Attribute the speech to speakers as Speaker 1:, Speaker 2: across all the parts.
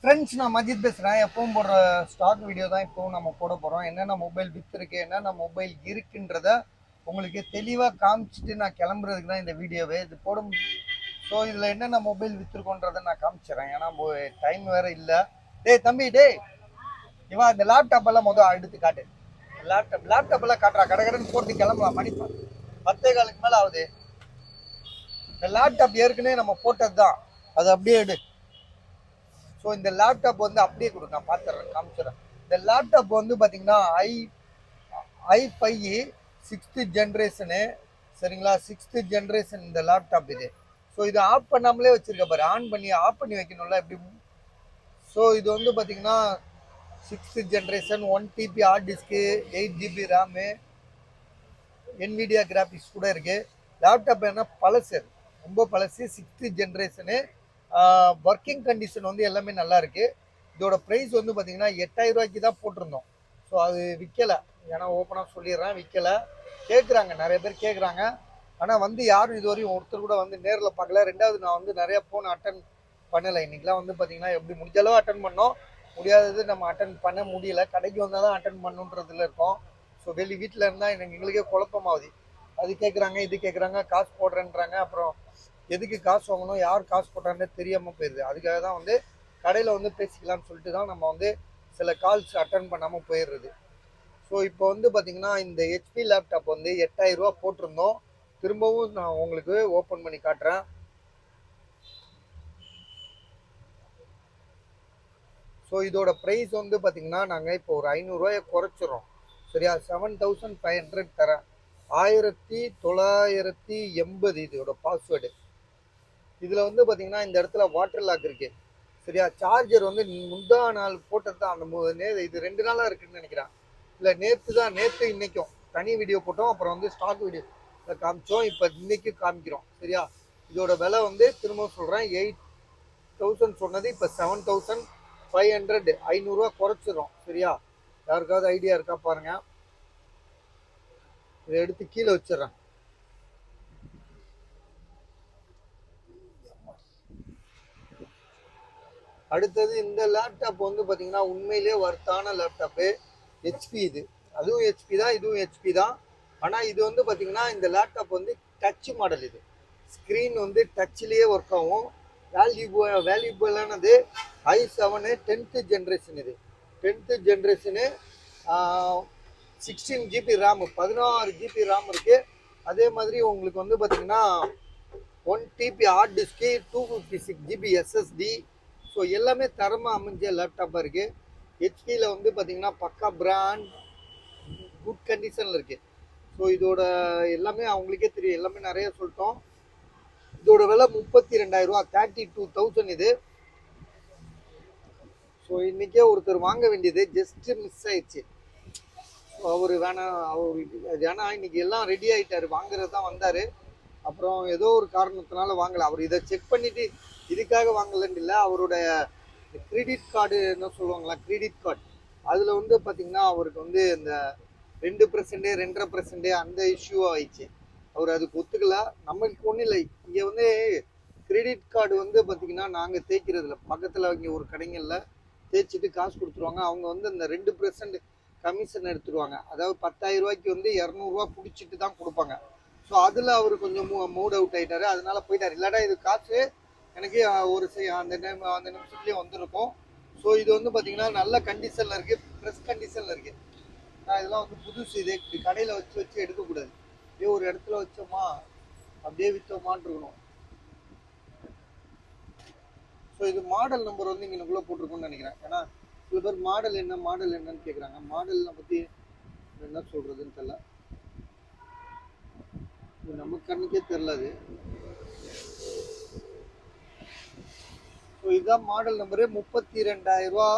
Speaker 1: Friends, நான் மஜித் பேசுகிறேன். எப்பவும் போடுற ஸ்டாக் வீடியோ தான் இப்போவும் நம்ம போட போகிறோம். என்னென்ன மொபைல் விற்றுருக்கு, என்னென்ன மொபைல் இருக்குன்றத உங்களுக்கு தெளிவாக காமிச்சிட்டு நான் கிளம்புறதுக்கு தான் இந்த வீடியோவே இது போடும். ஸோ இதில் என்னென்ன மொபைல் விற்றுருக்கோன்றதை நான் காமிச்சிடறேன். ஏன்னா டைம் வேறு இல்லை. டேய் தம்பி, டேய் இவா இந்த லேப்டாப் எல்லாம் எடுத்து காட்டு. லேப்டாப் எல்லாம் காட்டுறா, கடைன்னு போட்டு கிளம்பலாம். மணி 10:15 மேலே ஆகுது. இந்த லேப்டாப் ஏற்கனவே நம்ம போட்டது தான், அது அப்படியே எடு. ஸோ இந்த லேப்டாப் வந்து அப்படியே கொடு, நான் பார்த்துறேன், காமிச்சிடறேன். இந்த லேப்டாப் வந்து பார்த்தீங்கன்னா i5 6th ஜென்ரேஷனு. சரிங்களா, 6th ஜென்ரேஷன் இந்த லேப்டாப் இது. ஸோ இது ஆஃப் பண்ணாமலே வச்சிருக்க பாரு, ஆன் பண்ணி ஆஃப் பண்ணி வைக்கணும்ல எப்படி. ஸோ இது வந்து பார்த்தீங்கன்னா 6th generation, 1 TB hard disk, 8 GB RAM, NVIDIA graphics கூட இருக்குது. லேப்டாப் என்ன பழசு, ரொம்ப பழசு, 6th ஜென்ரேஷனு. ஒர்க்கிங் கண்டிஷன் வந்து எல்லாமே நல்லா இருக்குது. இதோட ப்ரைஸ் வந்து பார்த்தீங்கன்னா 8000 ரூபாய்க்கு தான் போட்டிருந்தோம். ஸோ அது விற்கலை. ஏன்னா ஓப்பனாக சொல்லிடுறேன், விற்கலை. கேட்குறாங்க, நிறைய பேர் கேட்குறாங்க. ஆனால் வந்து யாரும் இதுவரையும் ஒருத்தர் கூட வந்து நேரில் பார்க்கல. ரெண்டாவது, நான் வந்து நிறையா ஃபோன் அட்டன் பண்ணலை. இன்றைக்கெலாம் வந்து பார்த்தீங்கன்னா எப்படி முடிஞ்சளவு அட்டன் பண்ணோம், முடியாதது நம்ம அட்டன் பண்ண முடியல. கடைக்கு வந்தால் தான் அட்டன் பண்ணுன்றதுல இருக்கோம். ஸோ வீட்டில் இருந்தால் எங்களுக்கே குழப்பமாகுது. அது கேட்குறாங்க, இது கேட்குறாங்க, காசு போடுறேன்றாங்க. அப்புறம் எதுக்கு காசு வாங்கணும், யார் காசு போட்டான்னு தெரியாமல் போயிடுது. அதுக்காக தான் வந்து கடையில் வந்து பேசிக்கலாம்னு சொல்லிட்டு தான் நம்ம வந்து சில கால்ஸ் அட்டன் பண்ணாமல் போயிடுறது. ஸோ இப்போ வந்து பார்த்தீங்கன்னா இந்த HP லேப்டாப் வந்து 8000 ரூபா போட்டிருந்தோம். திரும்பவும் நான் உங்களுக்கு ஓப்பன் பண்ணி காட்டுறேன். ஸோ இதோட ப்ரைஸ் வந்து பார்த்தீங்கன்னா நாங்கள் இப்போ ஒரு 500 ரூபாயை குறைச்சிடறோம். சரியா, 7500 தரேன். 1980 இதோட பாஸ்வேர்டு. இதில் வந்து பார்த்தீங்கன்னா இந்த இடத்துல வாட்டர் லாக் இருக்குது. சரியா, சார்ஜர் வந்து முந்தா நாள் போட்டது தான். அந்த இது 2 நாளாக இருக்குன்னு நினைக்கிறேன். இல்லை, நேற்று இன்னைக்கும் தனி வீடியோ போட்டோம். அப்புறம் வந்து ஸ்டாக் வீடியோ காமிச்சோம். இப்போ இன்னைக்கு காமிக்கிறோம். சரியா, இதோட விலை வந்து திரும்ப சொல்கிறேன், 8000 சொன்னது இப்போ 7500. 500 குறைச்சிடும். சரியா, யாருக்காவது ஐடியா இருக்கா பாருங்க. இதை எடுத்து கீழே வச்சிடறேன். அடுத்தது இந்த லேப்டாப் வந்து பார்த்தீங்கன்னா உண்மையிலேயே வர்த்தான லேப்டாப்பு. HP இது, அதுவும் HP தான், இதுவும் HP தான். ஆனால் இது வந்து பார்த்தீங்கன்னா இந்த லேப்டாப் வந்து டச் மாடல். இது ஸ்க்ரீன் வந்து டச்சிலேயே ஒர்க் ஆகும். வேல்யூபிளானது i7 10th ஜென்ரேஷன். இது 10th generation. 16 GB RAM, 16 GB RAM இருக்குது. அதே மாதிரி உங்களுக்கு வந்து பார்த்தீங்கன்னா 1 TB hard disk, 256 GB SSD. So எல்லாமே தரமாக அமைஞ்ச லேப்டாப்பாக இருக்குது. ஹெச்பியில் வந்து பார்த்தீங்கன்னா பக்கா பிராண்ட், குட் கண்டிஷனில் இருக்குது. ஸோ இதோட எல்லாமே அவங்களுக்கே தெரியும், எல்லாமே நிறைய சொல்லிட்டோம். இதோட விலை 32,000 ரூபா, 32,000 இது. ஸோ இன்றைக்கே ஒருத்தர் வாங்க வேண்டியது ஜஸ்ட்டு மிஸ் ஆயிடுச்சு. ஸோ அவர் வேணாம், ஏன்னா இன்னைக்கு எல்லாம் ரெடி ஆகிட்டார், வாங்குறது தான் வந்தார். அப்புறம் ஏதோ ஒரு காரணத்தினால வாங்கலை. அவர் இதை செக் பண்ணிவிட்டு இதுக்காக வாங்கலன்னு இல்லை, அவரோட கிரெடிட் கார்டு என்ன சொல்லுவாங்களா, கிரெடிட் கார்டு, அதில் வந்து பார்த்தீங்கன்னா அவருக்கு வந்து இந்த 2%, 2.5% அந்த இஷ்யூ ஆயிடுச்சு. அவர் அதுக்கு ஒத்துக்கல. நம்மளுக்கு ஒன்றும் இல்லை. இங்கே வந்து கிரெடிட் கார்டு வந்து பார்த்தீங்கன்னா நாங்கள் தேய்க்கிறதில்ல, பக்கத்தில் இங்கே ஒரு கடைங்களில் தேய்ச்சிட்டு காசு கொடுத்துருவாங்க. அவங்க வந்து இந்த 2% கமிஷன் எடுத்துருவாங்க. அதாவது 10,000 ரூபாய்க்கு வந்து 200 ரூபா பிடிச்சிட்டு தான் கொடுப்பாங்க. ஸோ அதில் அவர் கொஞ்சம் மூட் அவுட் ஆகிட்டாரு, அதனால போயிட்டார். இல்லாட்டா இது காசு எனக்கு ஒரு அந்த நிமிஷத்துலேயே வந்திருக்கும். ஸோ இது வந்து பார்த்தீங்கன்னா நல்ல கண்டிஷனில் இருக்குது, ஃப்ரெஷ் கண்டிஷனில் இருக்குது. நான் இதெல்லாம் வந்து புதுசு. இது இப்படி கடையில் வச்சு எடுக்கக்கூடாது. இதே ஒரு இடத்துல வச்சோமா அப்படியே விற்றோமான் இருக்கணும். ஸோ இது மாடல் நம்பர் வந்து இங்கே எனக்குள்ளே போட்டிருக்கோன்னு நினைக்கிறேன். ஏன்னா சில பேர் மாடல் என்னன்னு கேட்குறாங்க. மாடலை பற்றி என்ன சொல்கிறதுன்னு தெரியல, நம்ம கண்ணுக்கே தெரியல அது. ஸோ இதுதான் மாடல் நம்பரு, 32,000 ரூபா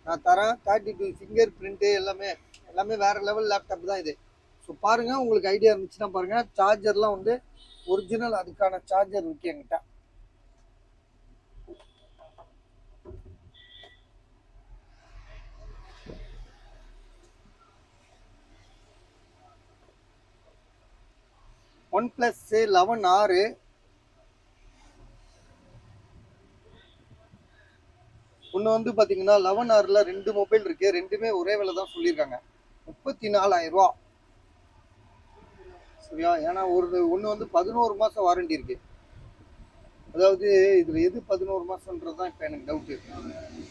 Speaker 1: நான் தரேன். 32 ஃபிங்கர் பிரிண்ட்டு, எல்லாமே வேறு லெவல் லேப்டாப் தான் இது. ஸோ பாருங்கள், உங்களுக்கு ஐடியா இருந்துச்சுன்னா பாருங்கள். சார்ஜர்லாம் வந்து ஒரிஜினல், அதுக்கான சார்ஜர் இருக்கு என்கிட்ட. OnePlus 11R, ஒன்று வந்து பார்த்தீங்கன்னா 11R ரெண்டு மொபைல் இருக்கு, ரெண்டுமே ஒரே விலை தான் சொல்லியிருக்காங்க, 34,000 ரூபா. சரியா? ஏன்னா ஒன்று வந்து 11 மாதம் வாரண்டி இருக்கு. அதாவது இதுல எது 11 மாசம்ன்றது தான் இப்போ எனக்கு டவுட்டு.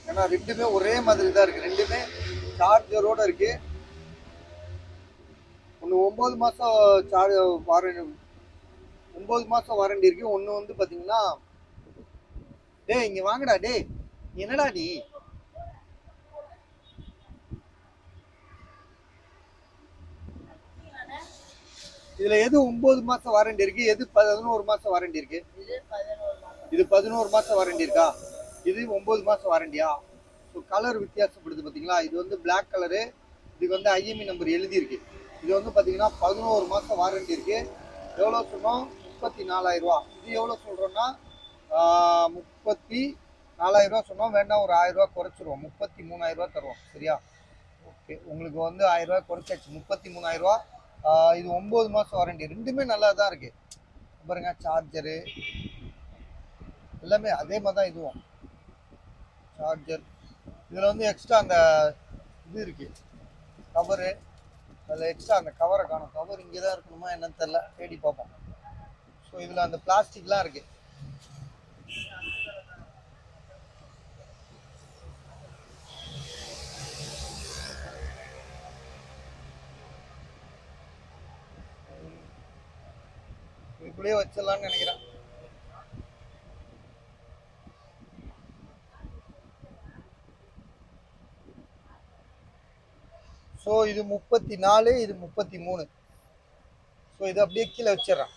Speaker 1: ஏன்னா ரெண்டுமே ஒரே மாதிரி தான் இருக்கு, ரெண்டுமே சார்ஜரோட இருக்கு. ஒன்று 9 மாசம் வாரண்டி, 9 மாசம் வாரண்டி இருக்கு. ஒன்று வந்து பார்த்தீங்கன்னா, டேய் இங்க வாங்கடா, டேய் என்னடா நீ, இதுல எது 9 மாசம் வாரண்டி இருக்கு, எது 11 மாசம் வாரண்டி இருக்கு? இது 11 மாசம் வாரண்டி இருக்கா, இது 9 மாசம் வாரண்டியா? ஸோ கலர் வித்தியாசப்படுது பார்த்தீங்களா? இது வந்து பிளாக் கலரு, இதுக்கு வந்து ஐஎம்இ நம்பர் எழுதியிருக்கு. இது வந்து பார்த்தீங்கன்னா 11 மாதம் வாரண்டி இருக்கு. எவ்வளோ சொன்னோம்? 34,000 ரூபா. இது எவ்வளோ சொல்கிறோன்னா 34,000 ரூபா சொன்னோம். வேண்டாம், ஒரு 1000 ரூபா குறைச்சிருவோம், 33,000 ரூபா தருவோம். சரியா? ஓகே, உங்களுக்கு வந்து 1000 ரூபா குறைச்சாச்சு, 33,000 ரூபா. இது 9 மாதம் வாரண்டி, ரெண்டுமே நல்லா தான் இருக்கு. பாருங்க, சார்ஜரு எல்லாமே அதே மாதிரி தான். இதுவும் சார்ஜர், இதில் வந்து எக்ஸ்ட்ரா அந்த இது இருக்கு, கவரு. அதில் எக்ஸ்ட்ரா அந்த கவரை காணும். கவர் இங்கே தான் இருக்கணுமா என்னன்னு தெரில, தேடி பார்ப்போம். ஸோ இதில் அந்த பிளாஸ்டிக்லாம் இருக்கு. இப்படியே வச்சிடலான்னு நினைக்கிறேன். ஸோ இது 34, இது 33. ஸோ இது அப்படியே கீழே வச்சிடறேன்.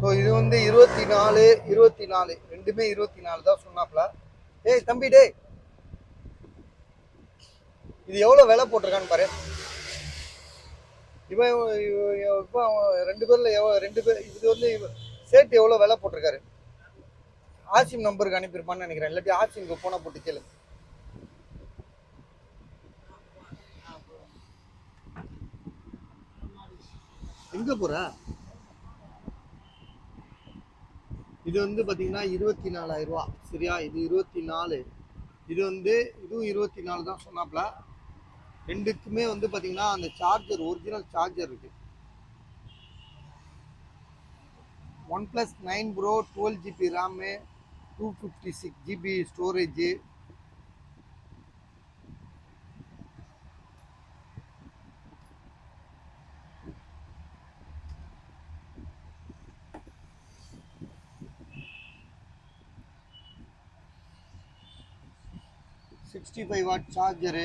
Speaker 1: ஸோ இது வந்து 24, 24 ரெண்டுமே 24 தான் சொன்னாப்ல. டேய் தம்பி, டேய் இது எவ்வளோ விலை போட்டிருக்கான்னு பாரு. இவன் இப்போ ரெண்டு பேர்ல ரெண்டு பேர், இது வந்து சேர்த்து எவ்வளோ விலை போட்டிருக்காரு. ஆசிம் நம்பருக்கு அனுப்பியிருப்பான்னு நினைக்கிறேன், இல்லாட்டி ஆசிம்க்கு போன போட்டு கேளு. எங்க போற? இது வந்து பார்த்தீங்கன்னா 24,000 ரூபா. சரியா? இது 24, இது வந்து இதுவும் 24 தான் சொன்னாப்ல. ரெண்டுக்குமே வந்து பார்த்தீங்கன்னா அந்த சார்ஜர், ஒரிஜினல் சார்ஜர் இருக்கு. OnePlus 9 Pro 12GB RAM, 256GB storage. $65 charger.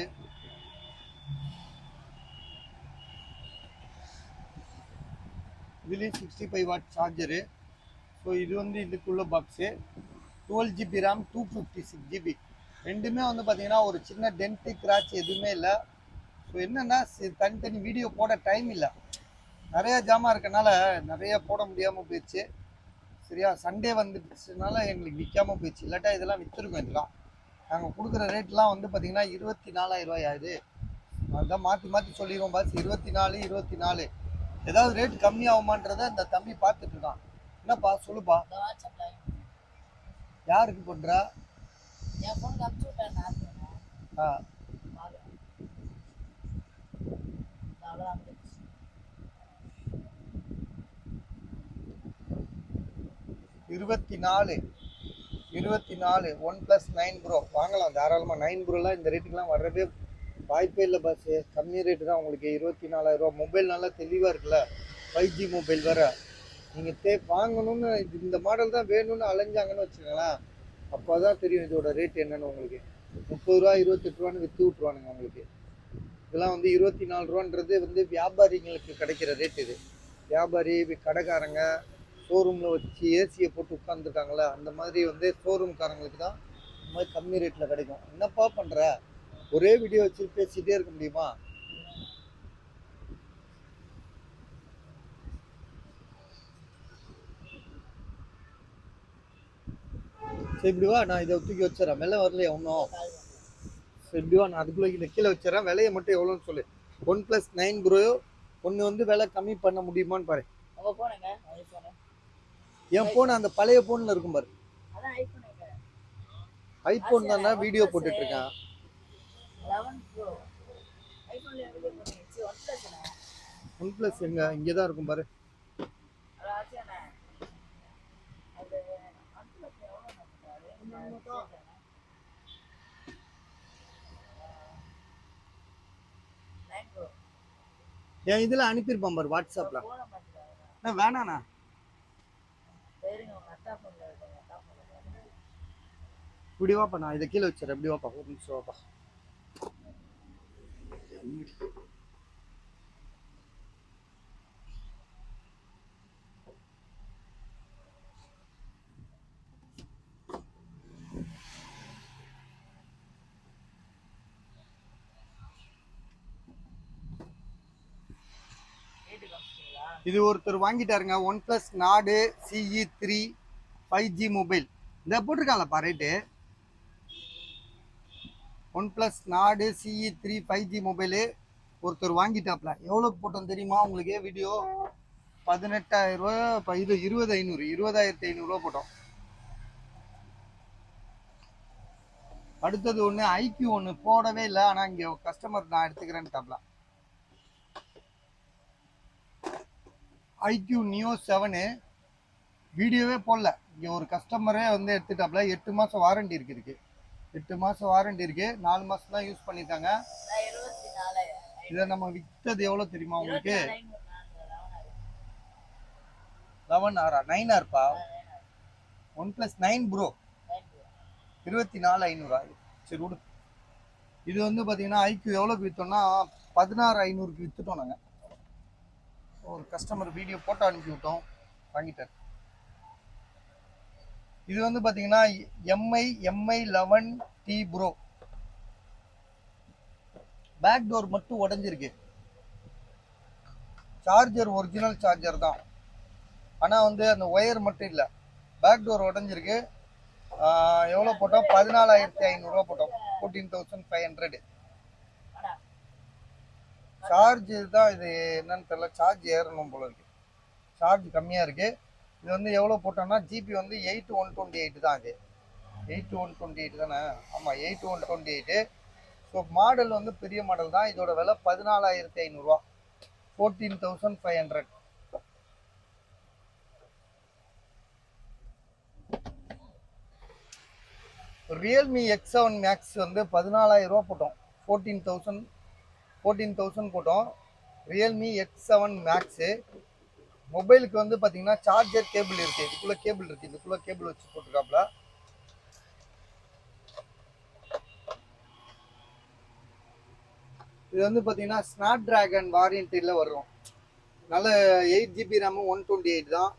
Speaker 1: இதுலேயும் 65 சார்ஜரு. ஸோ இது வந்து இதுக்குள்ள பாக்ஸு. 12GB RAM, 256GB. ரெண்டுமே வந்து பார்த்தீங்கன்னா ஒரு சின்ன டென்ட்டு கிராச் எதுவுமே இல்லை. ஸோ என்னென்னா தனித்தனி வீடியோ போட டைம் இல்லை, நிறையா ஜாமான் இருக்கனால நிறைய போட முடியாமல் போயிடுச்சு. சரியா? சண்டே வந்துடுச்சுனால எங்களுக்கு விற்காமல் போயிடுச்சு, இல்லாட்டா இதெல்லாம் விற்றுருக்கோம். இதெல்லாம் நாங்கள் கொடுக்குற ரேட்லாம் வந்து பார்த்தீங்கன்னா 24,000 ரூபாய் ஆகுது. அதுதான் மாற்றி மாற்றி சொல்லிடுவோம் பாஸ், 24, 24. ஏதாவது ரேட் கம்மி ஆகுமான்றதை இந்த தம்பி பார்த்துட்டு இருக்கான். என்னப்பா சொல்லுப்பா. யாருக்கு போடுறா? ஆ 24, 24 OnePlus 9 Pro வாங்கலாம் தாராளமாக. 9 ப்ரோலாம் இந்த ரேட்டுக்கெலாம் வர்றதே வாய்ப்பே இல்லை பாஸ், கம்மி ரேட்டு தான் உங்களுக்கு. 24,000 ரூபா மொபைல் நல்லா தெளிவாக இருக்குல்ல, 5G மொபைல் வேறு. நீங்கள் வாங்கணும்னு இந்த மாடல் தான் வேணும்னு அலைஞ்சாங்கன்னு வச்சுக்கோங்களேன், அப்போ தான் தெரியும் இதோட ரேட் என்னன்னு உங்களுக்கு. 30 ரூபா 28 ரூபான்னு விற்று விட்ருவானுங்க உங்களுக்கு. இதெல்லாம் வந்து 24 ரூபான்றது வந்து வியாபாரிங்களுக்கு கிடைக்கிற ரேட். இது வியாபாரி, கடைக்காரங்க, ஷோரூமில் வச்சு ஏசியை போட்டு உட்காந்துருக்காங்களே, அந்த மாதிரி வந்து ஷோரூம்காரங்களுக்கு தான் இந்த மாதிரி கம்மி ரேட்டில் கிடைக்கும். என்னப்பா பண்ணுற, ஒரே வீடியோ வச்சு பேசிகிட்டே இருக்க முடியுமா? சரி இப்படி வா, நான் இதை தூக்கி வச்சிடறேன். விலை வரலையா ஒன்றும்? சரி இப்படி வா, நான் அதுக்குள்ளே இதை கீழே வச்சிடறேன். விலையை மட்டும் எவ்வளோன்னு சொல்லு. OnePlus 9 Pro ஒன்று வந்து விலை கம்மி பண்ண முடியுமான்னு பாரு. என் ஃபோன் அந்த பழைய ஃபோனில் இருக்கும் பாரு. ஐஃபோன் தானே வீடியோ போட்டுட்டு இருக்கேன். OnePlus எங்க இங்கே தான் இருக்கும் பாரு. என் இதில் அனுப்பியிருப்பான் பாரு வாட்ஸ்அப்பில். வேணாண்ணா. இப்படி வாப்பா, நான் இதை கீழே வச்சிடறேன். இப்படி வாப்பா, ஒரு நிமிஷம் வாப்பா. இது ஒருத்தர் வாங்கிட்டாருங்க. OnePlus Nord CE3 5G mobile. இந்த போட்டிருக்காங்களப்பா rate. OnePlus Nord CE3 5G mobile ஒருத்தர் வாங்கிட்டாப்ல. எவ்வளோக்கு போட்டோம் தெரியுமா உங்களுக்கு? வீடியோ 18,000 ரூபா. இப்போ இது 20,500 போட்டோம். அடுத்தது ஒன்று IQ ஒன்று போடவே இல்லை. ஆனால் இங்கே கஸ்டமர் நான் எடுத்துக்கிறேன்ட்டாப்ல. IQ Neo 7 வீடியோவே போடல. இங்கே ஒரு கஸ்டமரே வந்து எடுத்துட்டாப்ல. 8 மாதம் வாரண்டி இருக்கு. இதுக்கு 8 மாதம் வாரண்டி இருக்கு. 4 மாதம் தான் யூஸ் பண்ணிட்டாங்க. இதை நம்ம விற்றது எவ்வளோ தெரியுமா உங்களுக்கு? 11R 9Rப்பா. OnePlus 9 Pro 24,500. சரி விடு. இது வந்து பார்த்தீங்கன்னா IQ எவ்வளோக்கு விற்றோம்னா 16,500க்கு விற்றுட்டோம் நாங்கள். ஒரு கஸ்டமர் வீடியோ போட்டோ அனுப்பி விட்டோம், வாங்கிட்டார். இது வந்து பார்த்தீங்கன்னா MI 11T Pro. Back door மட்டும் உடஞ்சிருக்கு. சார்ஜர் ஒரிஜினல் சார்ஜர் தான், ஆனால் வந்து அந்த ஒயர் மட்டும் இல்லை. பேக் டோர் உடஞ்சிருக்கு. எவ்வளோ போட்டோம்? 14,500 போட்டோம். 14,500. சார்ஜ் தான் இது என்னன்னு தெரியல. சார்ஜ் ஏறணும் போல இருக்கு. சார்ஜ் கம்மியாக இருக்கு. இது வந்து எவ்வளோ போட்டோம்னா ஜிபி வந்து 8128 தான். இது 8128 தானே? ஆமாம் 8128. ஸோ மாடல் வந்து பெரிய மாடல் தான். இதோட விலை 14,500. 14,500. ரியல்மி X7 மேக்ஸ் வந்து 14,000 போட்டோம். 14,000 போட்டோம். ரியல்மி X7 மேக்ஸு மொபைலுக்கு வந்து பார்த்தீங்கன்னா சார்ஜர் கேபிள் இருக்குது. இதுக்குள்ளே கேபிள் இருக்குது. இதுக்குள்ளே கேபிள் வச்சு போட்டிருக்காப்புல. இது வந்து பார்த்தீங்கன்னா ஸ்னாப் டிராகன் வாரியன்ட்டில் வரும். நல்ல 8GB RAM 128 தான்.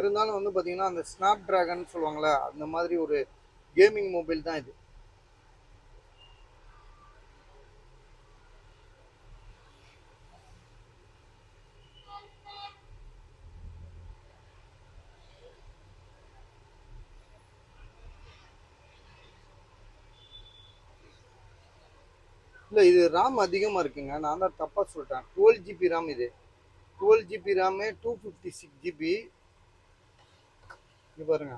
Speaker 1: இருந்தாலும் வந்து பார்த்தீங்கன்னா அந்த ஸ்னாப் டிராகன் சொல்லுவாங்களே, அந்த மாதிரி ஒரு கேமிங் மொபைல் தான் இது. இல்லை இது RAM அதிகமாக இருக்குங்க. நான் தான் தப்பாக சொல்லிட்டேன். 12GB RAM. இது 12GB RAM 256GB. இது பாருங்க,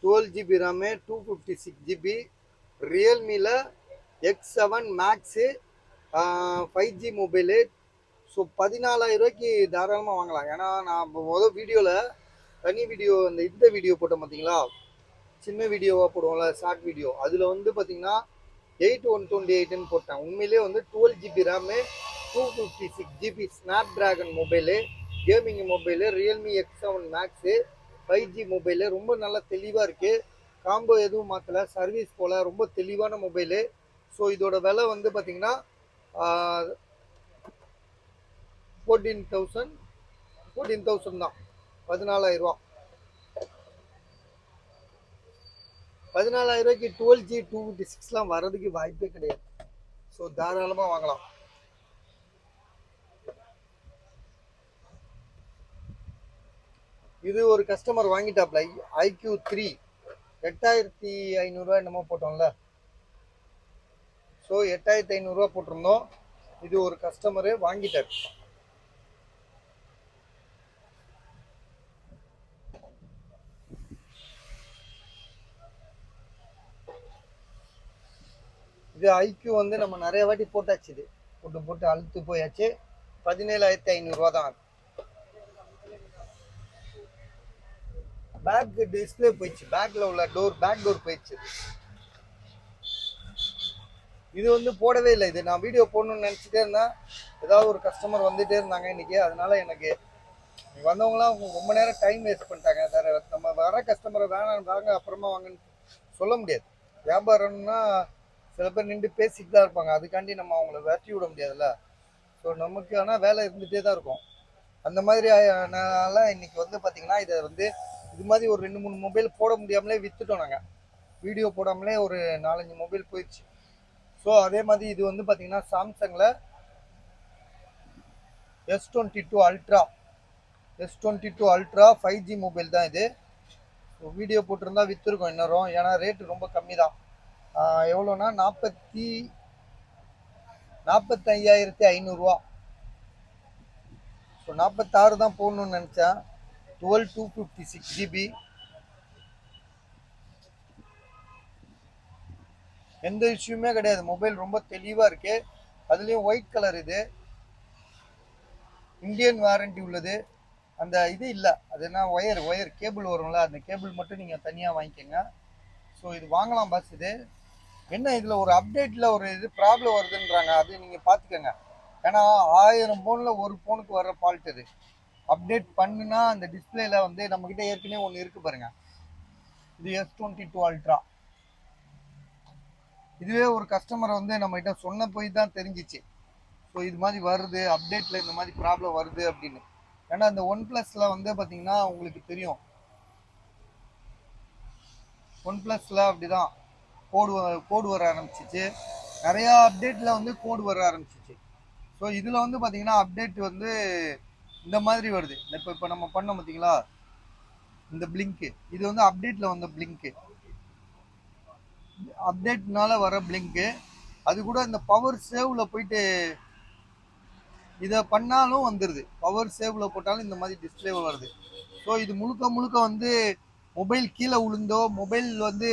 Speaker 1: 12GB RAM 256GB. ரியல்மியில் X7 maths 5G mobile. So 14,000 தாராளமாக வாங்கலாம். ஏன்னா நான் முதல் வீடியோவில் தனி வீடியோ இந்த வீடியோ போட்டேன் பார்த்தீங்களா, சின்ன வீடியோவாக போடுவோம்ல, ஷார்ட் வீடியோ, அதில் வந்து பார்த்தீங்கன்னா 8128ன்னு போட்டேன். உண்மையிலே வந்து 12GB RAM 256GB snap dragon mobile, gaming mobile, Realme X7 maths 5G mobile. ரொம்ப நல்லா தெளிவாக இருக்குது. காம்போ எதுவும் மாற்றலை, சர்வீஸ் போல் ரொம்ப தெளிவான மொபைலு. ஸோ இதோட விலை வந்து பார்த்தீங்கன்னா 14,000 தான். 14,000. 14,000 12G 256 வர்றதுக்கு வாய்ப்பே கிடையாது. ஸோ தாராளமாக வாங்கலாம். இது ஒரு கஸ்டமர் வாங்கிட்டாப்ல, IQ3 8500 என்னமோ போட்டோம்ல. ஸோ 8500 போட்டிருந்தோம். இது ஒரு கஸ்டமரு வாங்கிட்டார். இது ஐக்யூ வந்து நம்ம நிறைய வாட்டி போட்டாச்சு. இது போட்டு போட்டு அழுத்து போயாச்சு. 17,500 தான். பேக் டிஸ்பிளே போயிடுச்சு, பேக்ல உள்ள பேக் டோர் போயிடுச்சு. இது வந்து போடவே இல்லை. இது நான் வீடியோ போடணும்னு நினச்சிட்டே இருந்தேன். ஏதாவது ஒரு கஸ்டமர் வந்துட்டே இருந்தாங்க இன்னைக்கு. அதனால எனக்கு வந்தவங்களாம் ரொம்ப நேரம் டைம் வேஸ்ட் பண்ணிட்டாங்க. சார் நம்ம வர கஸ்டமரை வேணாம் வாங்க அப்புறமா வாங்கன்னு சொல்ல முடியாது. வியாபாரம்னா சில பேர் நின்று பேசிட்டு தான் இருப்பாங்க. அதுக்காண்டி நம்ம அவங்கள விரட்டி விட முடியாதுல்ல. ஸோ நமக்கு ஆனால் வேலை இருந்துகிட்டே தான் இருக்கும். அந்த மாதிரி அதனால இன்னைக்கு வந்து பார்த்தீங்கன்னா இதை வந்து இது மாதிரி ஒரு 2-3 மொபைல் போட முடியாமலே விற்றுட்டோம் நாங்கள். வீடியோ போடாமலே ஒரு 4-5 மொபைல் போயிடுச்சு. ஸோ அதே மாதிரி இது வந்து பார்த்தீங்கன்னா சாம்சங்கில் S22 அல்ட்ரா 5G மொபைல் தான் இது. வீடியோ போட்டிருந்தா விற்றுருக்கோம் இன்னும். ஏன்னா ரேட்டு ரொம்ப கம்மி தான். எவ்வளோனா 45,500 ஸோ 46 தான் போடணும்னு நினச்சேன். 256 GB. எந்த இஷ்யூமே கிடையாது. மொபைல் ரொம்ப தெளிவாக இருக்கு. அதுலேயும் ஒயிட் கலர். இது இந்தியன் வாரண்டி உள்ளது. அந்த இது இல்லை, அது என்ன ஒயர் கேபிள் வரும்ல, அந்த கேபிள் மட்டும் நீங்கள் தனியாக வாங்கிக்கோங்க. ஸோ இது வாங்கலாம் பாஸ். இது என்ன, இதில் ஒரு அப்டேட்டில் ஒரு இது ப்ராப்ளம் வருதுன்றாங்க. அது நீங்கள் பார்த்துக்கோங்க. ஏன்னா 1000 ஃபோனில் ஒரு ஃபோனுக்கு வர்ற ஃபால்ட் இது. அப்டேட் பண்ணுனா அந்த டிஸ்பிளேல வந்து நம்மக்கிட்ட ஏற்கனவே ஒன்று இருக்கு பாருங்க. இது S22 அல்ட்ரா. இதுவே ஒரு கஸ்டமர் வந்து நம்மகிட்ட சொன்ன போய் தான் தெரிஞ்சிச்சு. ஸோ இது மாதிரி வருது, அப்டேட்டில் இந்த மாதிரி ப்ராப்ளம் வருது அப்படின்னு. ஏன்னா இந்த OnePlusல வந்து பார்த்தீங்கன்னா உங்களுக்கு தெரியும், OnePlusல அப்படிதான் கோடு வர ஆரம்பிச்சிச்சு. நிறையா அப்டேட்டில் வந்து கோடு வர ஆரம்பிச்சிச்சு. ஸோ இதில் வந்து பார்த்தீங்கன்னா அப்டேட் வந்து இந்த மாதிரி வருது. இப்போ நம்ம பண்ணோம் பார்த்தீங்களா, இந்த பிளிங்க்கு, இது வந்து அப்டேட்டில் வந்த பிளிங்க்கு, அப்டேட்னால வர பிளிங்க்கு. அது கூட இந்த பவர் சேவில் போயிட்டு இதை பண்ணாலும் வந்துடுது. பவர் சேவில் போட்டாலும் இந்த மாதிரி டிஸ்பிளே வருது. ஸோ இது முழுக்க வந்து மொபைல் கீழே விழுந்தோ, மொபைல் வந்து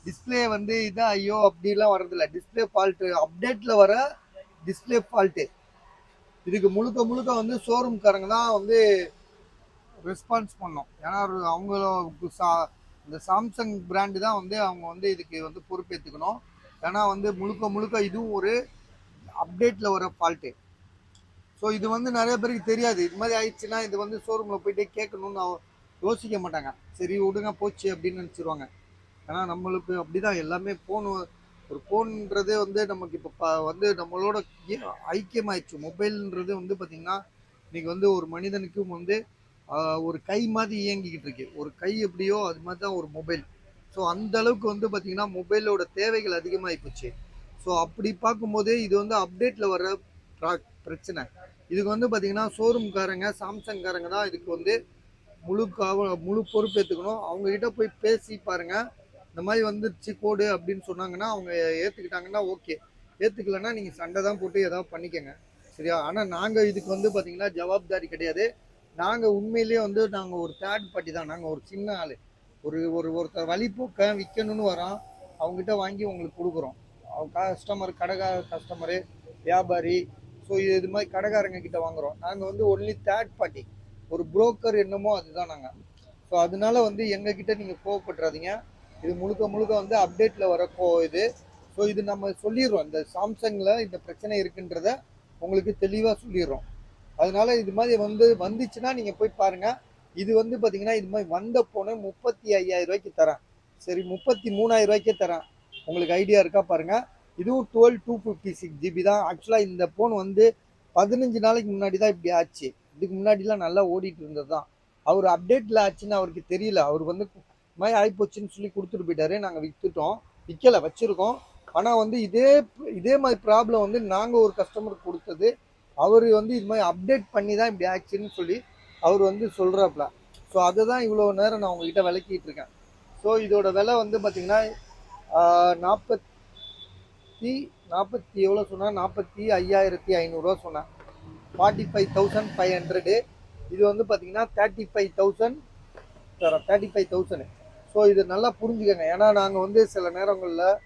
Speaker 1: டிஸ்பிளே வந்து இதான் ஐயோ அப்படிலாம் வர்றதில்ல. டிஸ்பிளே ஃபால்ட்டு, அப்டேட்டில் வர டிஸ்பிளே ஃபால்ட்டு. இதுக்கு முழுக்க வந்து ஷோரூம்காரங்க தான் வந்து ரெஸ்பான்ஸ் பண்ணோம். ஏன்னா அவங்களுக்கு இந்த சாம்சங் பிராண்டு தான் வந்து அவங்க வந்து இதுக்கு வந்து பொறுப்பேற்றுக்கணும். ஏன்னா வந்து முழுக்க இதுவும் ஒரு அப்டேட்டில் வர ஃபால்ட்டு. ஸோ இது வந்து நிறைய பேருக்கு தெரியாது. இது மாதிரி ஆயிடுச்சுன்னா இது வந்து ஷோரூமில் போயிட்டு கேட்கணும்னு யோசிக்க மாட்டாங்க. சரி விடுங்க போச்சு அப்படின்னு நினச்சிருவாங்க. ஏன்னா நம்மளுக்கு அப்படிதான் எல்லாமே ஒரு ஃபோன்றதே வந்து நமக்கு இப்போ வந்து நம்மளோட ஐக்கியமாயிடுச்சு. மொபைல்ன்றது வந்து பார்த்திங்கன்னா இன்றைக்கி வந்து ஒரு மனிதனுக்கும் வந்து ஒரு கை மாதிரி இயங்கிக்கிட்டு இருக்கு. ஒரு கை எப்படியோ அது மாதிரி தான் ஒரு மொபைல். ஸோ அந்த அளவுக்கு வந்து பார்த்திங்கன்னா மொபைலோட தேவைகள் அதிகமாகி போச்சு. ஸோ அப்படி பார்க்கும்போது இது வந்து அப்டேட்டில் வர பிரச்சனை. இதுக்கு வந்து பார்த்திங்கன்னா ஷோரூம்காரங்க, சாம்சங்காரங்க தான் இதுக்கு வந்து முழு பொறுப்பேற்றுக்கணும். அவங்ககிட்ட போய் பேசி பாருங்கள். இந்த மாதிரி வந்துருச்சு கோடு அப்படின்னு சொன்னாங்கன்னா அவங்க ஏற்றுக்கிட்டாங்கன்னா ஓகே. ஏற்றுக்கலன்னா நீங்கள் சண்டை தான் போட்டு ஏதாவது பண்ணிக்கங்க, சரியா? ஆனால் நாங்கள் இதுக்கு வந்து பார்த்திங்கன்னா ஜவாப்தாரி கிடையாது. நாங்கள் உண்மையிலேயே வந்து நாங்கள் ஒரு தேர்ட் பார்ட்டி தான். நாங்கள் ஒரு சின்ன ஆள். ஒருத்தர் வழிபோக்க விற்கணும்னு வரோம், அவங்ககிட்ட வாங்கி உங்களுக்கு கொடுக்குறோம். கஸ்டமர், கஸ்டமரு, வியாபாரி, ஸோ இது மாதிரி கடைக்காரங்க கிட்ட வாங்குகிறோம். நாங்கள் வந்து ஒன்லி தேர்ட் பார்ட்டி, ஒரு புரோக்கர் என்னமோ அதுதான் நாங்கள். ஸோ அதனால வந்து எங்ககிட்ட நீங்கள் கோவப்படுறாதீங்க. இது முழுக்க வந்து அப்டேட்டில் வர இது. ஸோ இது நம்ம சொல்லிடுறோம், இந்த சாம்சங்கில் இந்த பிரச்சனை இருக்குன்றத உங்களுக்கு தெளிவாக சொல்லிடுறோம். அதனால இது மாதிரி வந்துச்சுன்னா நீங்கள் போய் பாருங்கள். இது வந்து பார்த்தீங்கன்னா இது மாதிரி வந்த போன 35,000 ரூபாய்க்கு தரேன். சரி 33,000 ரூபாய்க்கே தரேன். உங்களுக்கு ஐடியா இருக்கா பாருங்கள். இதுவும் 256 GB தான். ஆக்சுவலாக இந்த ஃபோன் வந்து 15 நாளைக்கு முன்னாடி தான் இப்படி ஆச்சு. இதுக்கு முன்னாடிலாம் நல்லா ஓடிட்டு இருந்தது தான். அவர் அப்டேட்டில் ஆச்சுன்னு அவருக்கு தெரியல. அவர் வந்து மாதிரி ஆகிப்போச்சுன்னு சொல்லி கொடுத்துட்டு போயிட்டாரு. நாங்கள் விற்கலை, வச்சுருக்கோம். ஆனால் வந்து இதே மாதிரி ப்ராப்ளம் வந்து நாங்கள் ஒரு கஸ்டமருக்கு கொடுத்தது. அவர் வந்து இது மாதிரி அப்டேட் பண்ணி தான் இப்படி ஆச்சுன்னு சொல்லி அவர் வந்து சொல்கிறாப்புல. ஸோ அதுதான் இவ்வளோ நேரம் நான் உங்ககிட்ட விளக்கிட்டு இருக்கேன். ஸோ இதோட விலை வந்து பார்த்தீங்கன்னா 40 40 எவ்வளோ சொன்னால் 45,500 சொன்னேன். 45,500. இது வந்து பார்த்தீங்கன்னா 35,000 தரோம், 35,000. ஸோ இது நல்லா புரிஞ்சுக்கங்க. ஏன்னா நாங்கள் வந்து சில நேரங்களில்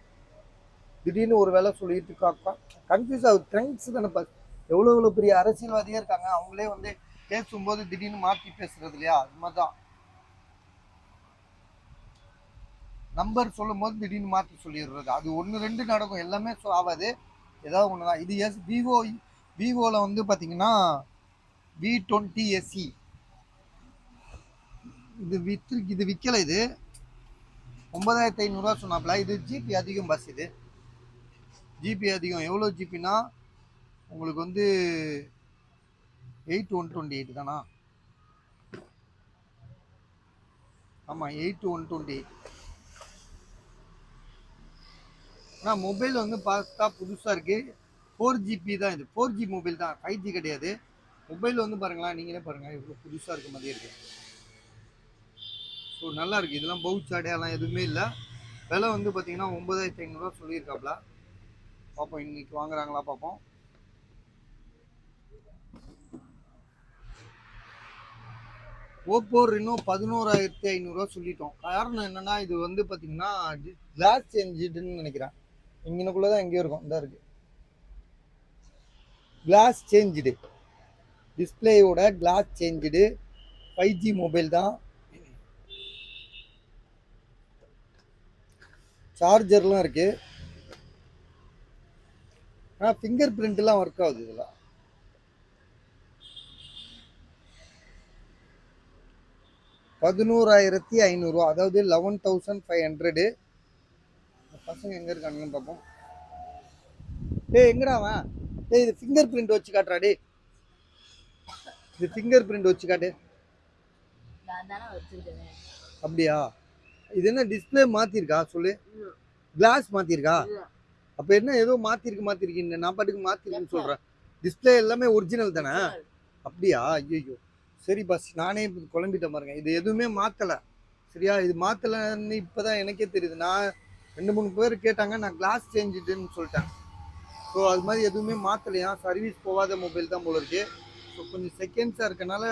Speaker 1: திடீர்னு ஒரு வேலை சொல்லிட்டு கன்ஃபியூஸ் ஆகுது. ட்ரெண்ட்ஸ் தானே எவ்வளோ எவ்வளோ பெரிய அரசியல்வாதியாக இருக்காங்க, அவங்களே வந்து பேசும்போது திடீர்னு மாற்றி பேசுறது இல்லையா? அது மாதிரி தான் நம்பர் சொல்லும் போது திடீர்னு மாற்றி சொல்லிடுறது. அது ஒன்று ரெண்டு நடக்கும், எல்லாமே ஆகாது, ஏதாவது ஒன்று தான். இது விவோவில் வந்து பார்த்தீங்கன்னா V20 SE இது விற்கலை. இது 9,500 சொன்னாப்ல. இது ஜிபி அதிகம் பஸ். இது ஜிபி அதிகம். எவ்வளோ ஜிபினா உங்களுக்கு வந்து 8,128 தானா? ஆமாம், 8,128. ஆனால் மொபைல் வந்து பார்த்தா புதுசாக இருக்குது. 4GB தான். இது 4G மொபைல் தான், 5G கிடையாது. மொபைல் வந்து பாருங்களேன், நீங்களே பாருங்கள் எவ்வளோ புதுசாக இருக்க மாதிரியே இருக்குது. ஸோ நல்லா இருக்குது. இதெல்லாம் பவுச் அடையாளம் எதுவுமே இல்லை. விலை வந்து பார்த்தீங்கன்னா 9,500 சொல்லியிருக்காப்ல. பார்ப்போம் இன்னைக்கு வாங்குறாங்களா பார்ப்போம். ஓப்போ ரெனோ 11,500 சொல்லிட்டோம். காரணம் என்னன்னா, இது வந்து பார்த்தீங்கன்னா கிளாஸ் சேஞ்சுன்னு நினைக்கிறேன். இங்கனக்குள்ளே தான் எங்கேயோ இருக்கும். இந்த இருக்குது கிளாஸ் சேஞ்சுடு, டிஸ்பிளேயோட கிளாஸ் சேஞ்சுடு. 5G மொபைல் தான். சார்ஜர்லாம் இருக்கு. ஆனால் ஃபிங்கர் பிரிண்ட்லாம் ஒர்க் ஆகுது இதில். 11,500, அதாவது 11,500. பசங்க எங்கே இருக்கானுங்கன்னு பார்ப்போம். எங்கடா அவன்? இது ஃபிங்கர் பிரிண்ட் வச்சு காட்டுறாடி. இது ஃபிங்கர் பிரிண்ட் வச்சு காட்டு. அப்படியா? இது என்ன டிஸ்பிளே மாத்திருக்கா சொல்லு? கிளாஸ் மாத்திருக்கா? அப்ப என்ன ஏதோ மாத்திருக்கு நான் பாட்டுக்கு மாத்திருக்குன்னு சொல்றேன். டிஸ்பிளே எல்லாமே ஒரிஜினல் தானே? அப்படியா? ஐயோ, சரி பஸ், நானே குழம்பிட்டேன் பாருங்க. இது எதுவுமே மாத்தல. சரியா? இது மாத்தலன்னு இப்பதான் எனக்கே தெரியுது. நான் 2-3 பேர் கேட்டாங்க, நான் கிளாஸ் சேஞ்சுன்னு சொல்லிட்டேன். ஸோ அது மாதிரி எதுவுமே மாத்தலையா. சர்வீஸ் போகாத மொபைல் தான் போல இருக்கு. ஸோ கொஞ்சம் செகண்ட்ஸாக இருக்கனால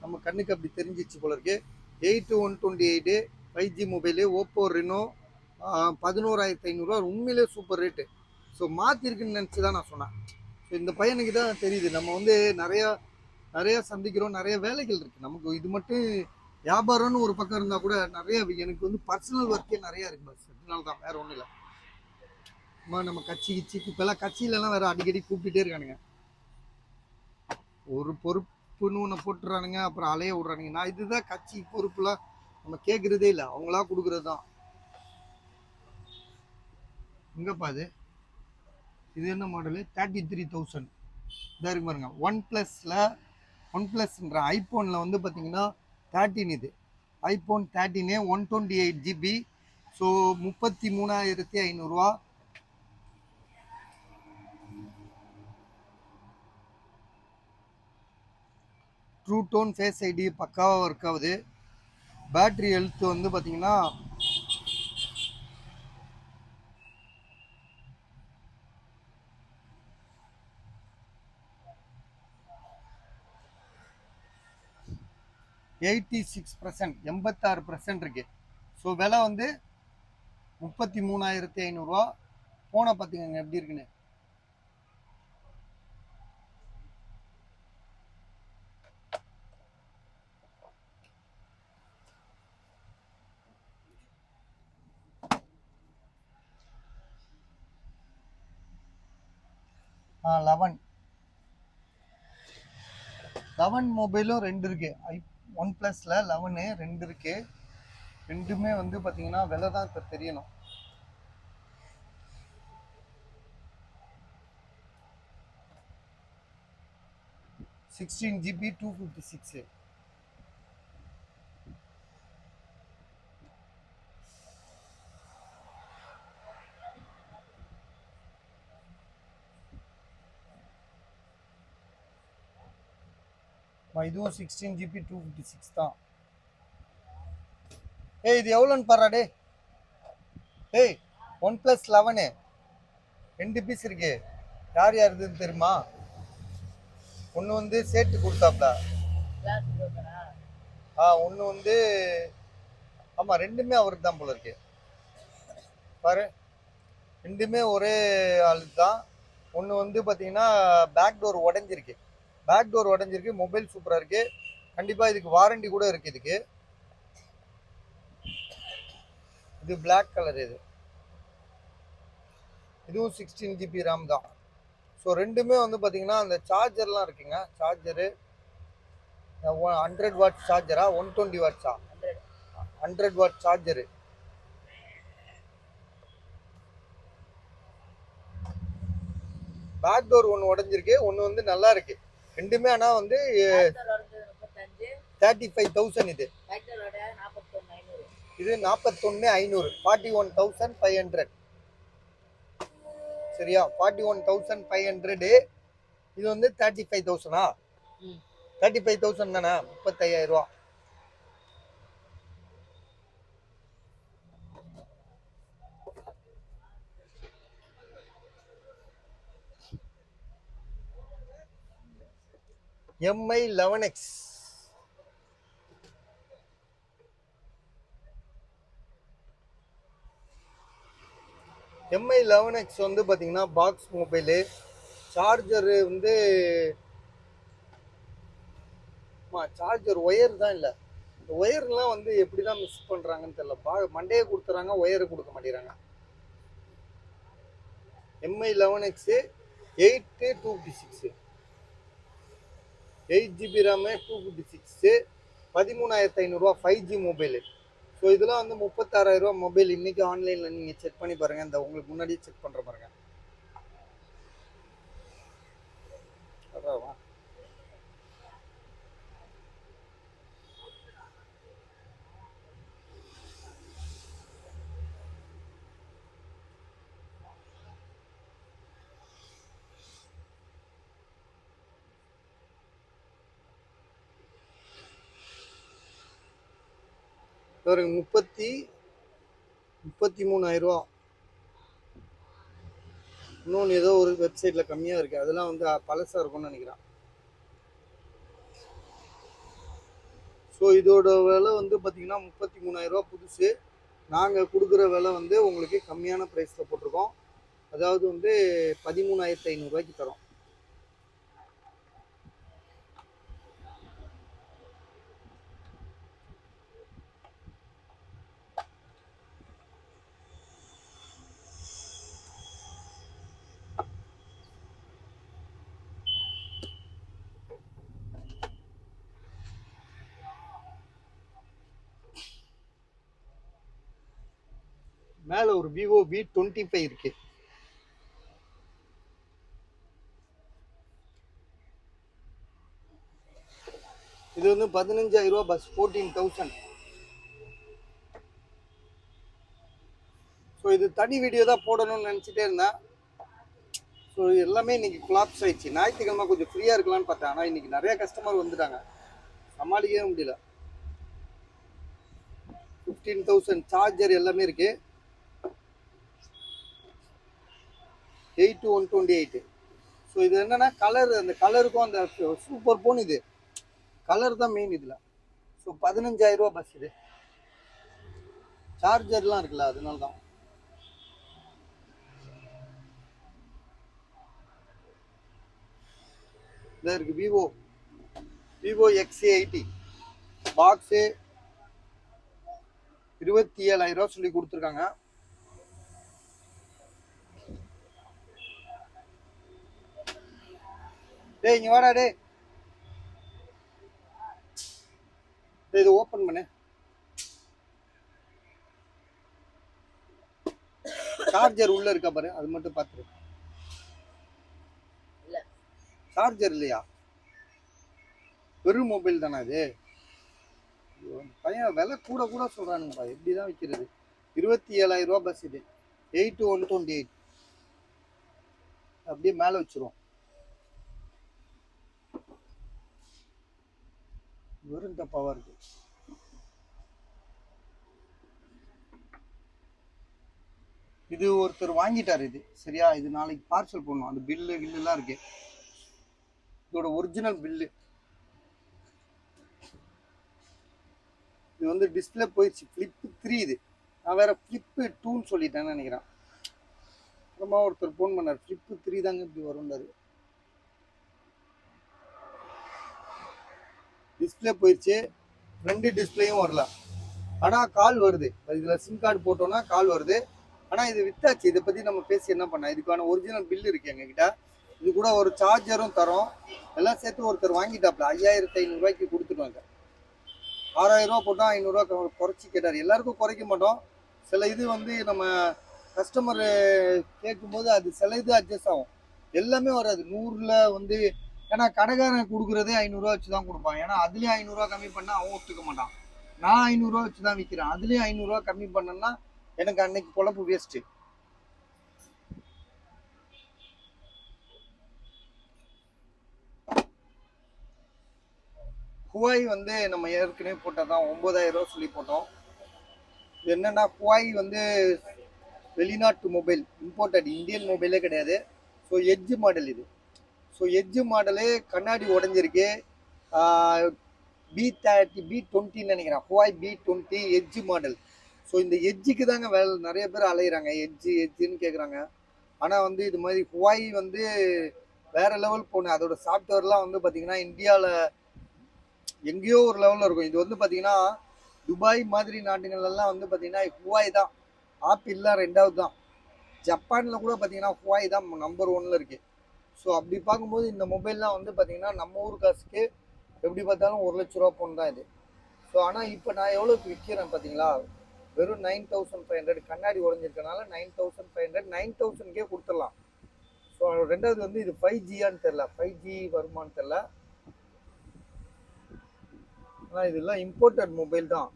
Speaker 1: நம்ம கண்ணுக்கு அப்படி தெரிஞ்சிச்சு போல இருக்கு. 8,128 5G மொபைலு, ஓப்போ ரெனோ 11,500. உண்மையிலே சூப்பர் ரேட்டு. ஸோ மாற்றிருக்குன்னு நினச்சி தான் நான் சொன்னேன். ஸோ இந்த பையனுக்கு தான் தெரியுது. நம்ம வந்து நிறையா சந்திக்கிறோம், நிறைய வேலைகள் இருக்குது நமக்கு. இது மட்டும் வியாபாரம்னு ஒரு பக்கம் இருந்தால் கூட நிறைய எனக்கு வந்து பர்சனல் ஒர்க்கே நிறையா இருக்குது பஸ். அதனால தான், வேறு ஒன்றும் இல்லை. நம்ம கட்சி இப்பெல்லாம் கட்சியிலலாம் வேற அடிக்கடி கூப்பிட்டுட்டே இருக்கானுங்க. ஒரு பொறுப்புன்னு ஒன்று போட்டுறானுங்க, அப்புறம் அலைய விடுறானுங்க. நான் இதுதான் கட்சி பொறுப்புலாம் நம்ம கேட்குறதே இல்லை, அவங்களா கொடுக்குறது தான். எங்கப்பா இது என்ன மாடலு? 33,000 இதாக இருக்கு பாருங்க. ஒன் ப்ளஸ்ன்ற ஐஃபோனில் வந்து பார்த்தீங்கன்னா 13. இது iPhone 13 128GB. So 33,500. True tone face ID பக்காவாக ஒர்க் ஆகுது. பேட்ரி ஹெல்த் வந்து பார்த்தீங்கன்னா 86%, 86% இருக்கு. ஸோ விலை வந்து 33,500. போனை பார்த்துக்கங்க எப்படி இருக்குன்னு. ஆ 11 மொபைலும் 2 இருக்கு. ஒன் ப்ளஸில் 11 2 இருக்கு. ரெண்டுமே வந்து பார்த்தீங்கன்னா விலை தான் இப்போ தெரியணும். GB 256. இதுவும் 16GB 256 தான். ஏய் இது எவ்வளோன்னு பாரு டே. ஏய் OnePlus 11 2 பீஸ் இருக்கு. யார் யாருதுன்னு தெரியுமா? ஒன்று வந்து சேட்டு கொடுத்தாப்ல. ஒன்று வந்து ஆமாம் ரெண்டுமே அவருக்கு தான் போல இருக்கு பாரு. ரெண்டுமே ஒரே ஆளுக்கு தான். ஒன்று வந்து பார்த்தீங்கன்னா பேக் டோர் உடஞ்சிருக்கு. மொபைல் சூப்பராக இருக்கு. கண்டிப்பாக இதுக்கு வாரண்டி கூட இருக்கு. இது பிளாக் கலர். இதுவும் 16 GB RAM தான். ஸோ ரெண்டுமே வந்து பார்த்தீங்கன்னா அந்த சார்ஜர்லாம் இருக்குங்க. சார்ஜரு 100 வாட் சார்ஜரா 120 வாட்ஸா? 100 வாட் சார்ஜரு. பேக் டோர் ஒன்று உடஞ்சிருக்கு, ஒன்று வந்து நல்லா இருக்கு. ரெண்டுமே ஆனால் வந்து 35,000. இது 41,500. 41,500. சரியா? 41,500. இது வந்து 35,000. 35,000 தானே? 35,000 ரூபா. MI11X. MI11X வந்து பார்த்தீங்கன்னா பாக்ஸ் மொபைலு. சார்ஜரு வந்து சார்ஜர் ஒயர் தான் இல்லை. இந்த ஒயர்லாம் வந்து எப்படி தான் மிஸ் பண்ணுறாங்கன்னு தெரியல. மண்டையை கொடுத்துறாங்க, ஒயரை கொடுக்க மாட்டேங்கிறாங்க. MI11X 8/256. 8 GB RAM 256. 13,500 ரூபா 5G மொபைலு. ஸோ இதெல்லாம் வந்து 36,000 ரூபா மொபைல். இன்னைக்கு ஆன்லைனில் நீங்கள் செக் பண்ணி பாருங்கள். இந்த உங்களுக்கு முன்னாடியே செக் பண்ணுற பாருங்க. அதாவா ஒரு 33,000 ரூபா. இன்னொன்று ஏதோ ஒரு வெப்சைட்டில் கம்மியாக இருக்குது. அதெல்லாம் வந்து பழசாக இருக்கும்னு நினைக்கிறேன். ஸோ இதோட விலை வந்து பார்த்தீங்கன்னா 33,000 ரூபா புதுசு. நாங்கள் கொடுக்குற விலை வந்து உங்களுக்கு கம்மியான ப்ரைஸில் போட்டிருக்கோம். அதாவது வந்து 13,500 ரூபாய்க்கு தரோம். மேலே ஒரு Vivo V25 இருக்கு. இது வந்து 15,000 ரூபா பஸ். 14,000. ஸோ இது தனி வீடியோ தான் போடணும்னு நினச்சிட்டே இருந்தேன். ஸோ எல்லாமே இன்னைக்கு கொலாப்ஸ் ஆயிடுச்சு. ஞாயிற்றுக்கிழமை கொஞ்சம் ஃப்ரீயாக இருக்கலாம்னு பார்த்தேன். ஆனால் இன்னைக்கு நிறைய கஸ்டமர் வந்துட்டாங்க, சமாளிக்கவே முடியல. 15,000 சார்ஜர் எல்லாமே இருக்கு. 8/128. ஸோ இது என்னன்னா கலர், அந்த கலருக்கும் அந்த சூப்பர் போன். இது கலர் தான் மெயின் இதில். ஸோ 15,000 ரூபா பஸ். இது சார்ஜர்லாம் இருக்குல்ல, அதனால தான். இதாக இருக்கு விவோ XA80 பாக்ஸு 27,000 ரூபா சொல்லி கொடுத்துருக்காங்க. டேய் இங்க வாடா டே. இது ஓப்பன் பண்ணு. சார்ஜர் உள்ள இருக்கா பாரு, அது மட்டும் பார்த்துரு. சார்ஜர் இல்லையா? வெறும் மொபைல் தானே அது? பையன் விலை கூட கூட சொல்றானுங்கப்பா. எப்படிதான் விற்கிறது? 27,000 ரூபா பஸ். இது 8/128. அப்படியே மேலே வச்சிருவோம். வெறும் டப்பாவா இருக்கு. இது ஒருத்தர் வாங்கிட்டாரு இது சரியா. இது நாளைக்கு பார்சல் பண்ணணும். அந்த பில்லு கில்லுலாம் இருக்கு. இதோட ஒரிஜினல் பில்லு. இது வந்து டிஸ்பிளே போயிடுச்சு. ஃப்ளிப் 3 இது. நான் வேற ஃப்ளிப் 2ன்னு சொல்லிட்டேன்னு நினைக்கிறேன். அப்புறமா ஒருத்தர் ஃபோன் பண்ணார், ஃப்ளிப் 3 தாங்க இப்படி வரும்னாரு. டிஸ்பிளே போயிடுச்சு, ஃப்ரண்ட் டிஸ்பிளேயும் வரல. ஆனால் கால் வருது. இதில் சிம் கார்டு போட்டோம்னா கால் வருது. ஆனால் இது வித்தாச்சு. இதை பற்றி நம்ம பேசி என்ன பண்ண, இதுக்கான ஒரிஜினல் பில் இருக்கு எங்ககிட்ட. இது கூட ஒரு சார்ஜரும் தரோம். எல்லாம் சேர்த்து ஒருத்தர் வாங்கிட்டாப்ல 5500 கொடுத்துட்டாங்க. 6000 ரூபா போட்டால் 500 குறைச்சி கேட்டார். எல்லாருக்கும் குறைக்க மாட்டோம். சில இது வந்து நம்ம கஸ்டமர் கேட்கும்போது அது சில இது அட்ஜஸ்ட் ஆகும், எல்லாமே வராது. 100ல் வந்து ஏன்னா கடைக்காரன் கொடுக்குறதே 500 வச்சு தான் கொடுப்பான். ஏன்னா அதுலேயும் 500 கம்மி பண்ணால் அவன் ஒத்துக்க மாட்டான். நான் 500 வச்சு தான் விற்கிறேன். அதுலேயும் 500 கம்மி பண்ணேன்னா எனக்கு அன்னைக்கு குழப்பு வேஸ்ட்டு. ஹுவாய் வந்து நம்ம ஏற்கனவே போட்டால் தான் 9000 சொல்லி போட்டோம். என்னன்னா ஹுவாய் வந்து வெளிநாட்டு மொபைல், இம்போர்ட்டட், இந்தியன் மொபைலே கிடையாது. ஸோ எட்ஜ் மாடல் இது. ஸோ எட்ஜ் மாடலு கண்ணாடி உடஞ்சிருக்கு. B20 நினைக்கிறேன். ஹுவாய் B20 எட்ஜ் மாடல். ஸோ இந்த எட்ஜுக்கு தாங்க வேலை. நிறைய பேர் அலையிறாங்க, எட்ஜுன்னு கேட்குறாங்க. ஆனால் வந்து இது மாதிரி ஹுவாய் வந்து வேற லெவல் போன அதோட சாஃப்ட்வேர்லாம் வந்து பார்த்தீங்கன்னா இந்தியாவில் எங்கேயோ ஒரு லெவலில் இருக்கும். இது வந்து பார்த்தீங்கன்னா துபாய் மாதிரி நாட்டுகள்லாம் வந்து பார்த்தீங்கன்னா ஹுவாய் தான். ஆப்பிள்லாம் 2வது தான். ஜப்பானில் கூட பார்த்தீங்கன்னா ஹுவாய் தான் நம்பர் 1ல் இருக்குது. ஸோ அப்படி பார்க்கும்போது இந்த மொபைல்லாம் வந்து பார்த்தீங்கன்னா நம்ம ஊர் காசுக்கு எப்படி பார்த்தாலும் 1,00,000 ரூபா போன் தான் இது. ஸோ ஆனால் இப்போ நான் எவ்வளோக்கு விற்கிறேன் பார்த்தீங்களா, வெறும் 9500. கண்ணாடி உடஞ்சிருக்கனால 9500, 9000க்கே கொடுத்துடலாம். ஸோ 2வது வந்து இது 5Gயான்னு தெரில, 5G வருமானு தெரில. ஆனால் இதெல்லாம் இம்போர்ட்டட் மொபைல் தான்.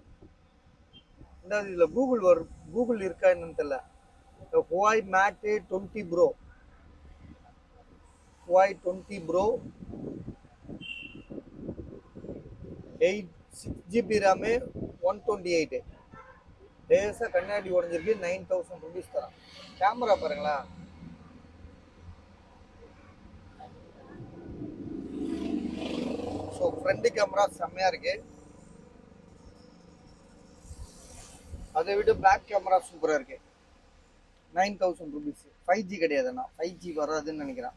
Speaker 1: 2வது இதில் கூகுள் இருக்கா என்னன்னு தெரில. Huawei Mate 20 pro, Huawei 20 pro 6GB RAM 128. லேசாக கண்ணாடி உடஞ்சிருக்கு. 9000 ருபீஸ் தரான். கேமரா பாருங்களா, ஸோ ஃப்ரண்ட் கேமரா செம்மையாக இருக்கு. அதை விட பேக் கேமரா சூப்பராக இருக்கு. 9000 ருபீஸ். 5G கிடையாதுண்ணா, 5G வராதுன்னு நினைக்கிறேன்.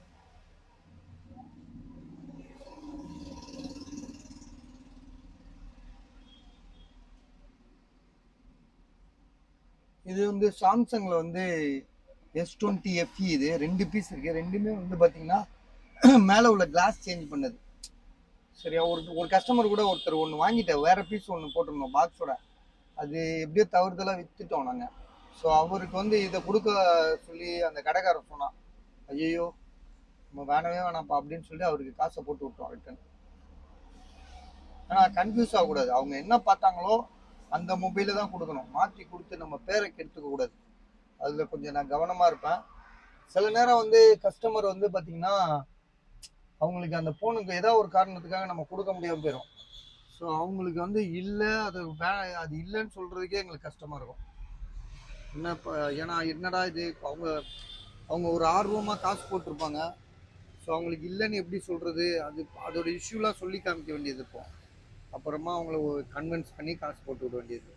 Speaker 1: இது வந்து சாம்சங்ல வந்து S20 FE. இது 2 பீஸ் இருக்கு. ரெண்டுமே வந்து பார்த்தீங்கன்னா மேலே உள்ள கிளாஸ் சேஞ்ச் பண்ணது. சரியா, ஒரு கஸ்டமர் கூட ஒருத்தர் ஒன்று வாங்கிட்டார், வேற பீஸ் ஒன்று போட்டிருந்தோம் பாக்ஸோட. அது எப்படியோ தவறுதலாக விற்றுட்டோம் நாங்கள். ஸோ அவருக்கு வந்து இதை கொடுக்க சொல்லி அந்த கடைக்காரர் சொன்னான். ஐயோ நம்ம வேணவே வேணாம்ப்பா அப்படின்னு சொல்லி அவருக்கு காசை போட்டு விட்டோம் ரிட்டன். ஆனால் கன்ஃபியூஸ் ஆகக்கூடாது. அவங்க என்ன பார்த்தாங்களோ அந்த மொபைலை தான் கொடுக்கணும். மாற்றி கொடுத்து நம்ம பேரை கெடுத்துக்க கூடாது. அதில் கொஞ்சம் நான் கவனமாக இருப்பேன். சில நேரம் வந்து கஸ்டமர் வந்து பார்த்தீங்கன்னா அவங்களுக்கு அந்த ஃபோனுக்கு ஏதோ ஒரு காரணத்துக்காக நம்ம கொடுக்க முடியாமல் போயிடும். ஸோ அவங்களுக்கு வந்து இல்லை, அது இல்லைன்னு சொல்கிறதுக்கே எங்களுக்கு கஷ்டமாக இருக்கும். என்ன இப்போ ஏன்னா என்னடா இது, அவங்க ஒரு ஆர்வமாக காசு போட்டிருப்பாங்க. ஸோ அவங்களுக்கு இல்லைன்னு எப்படி சொல்கிறது, அதோட இஷ்யூலாம் சொல்லி காமிக்க வேண்டியது இருக்கும். அப்புறமா அவங்கள கன்வின்ஸ் பண்ணி காசு போட்டு விட வேண்டியது.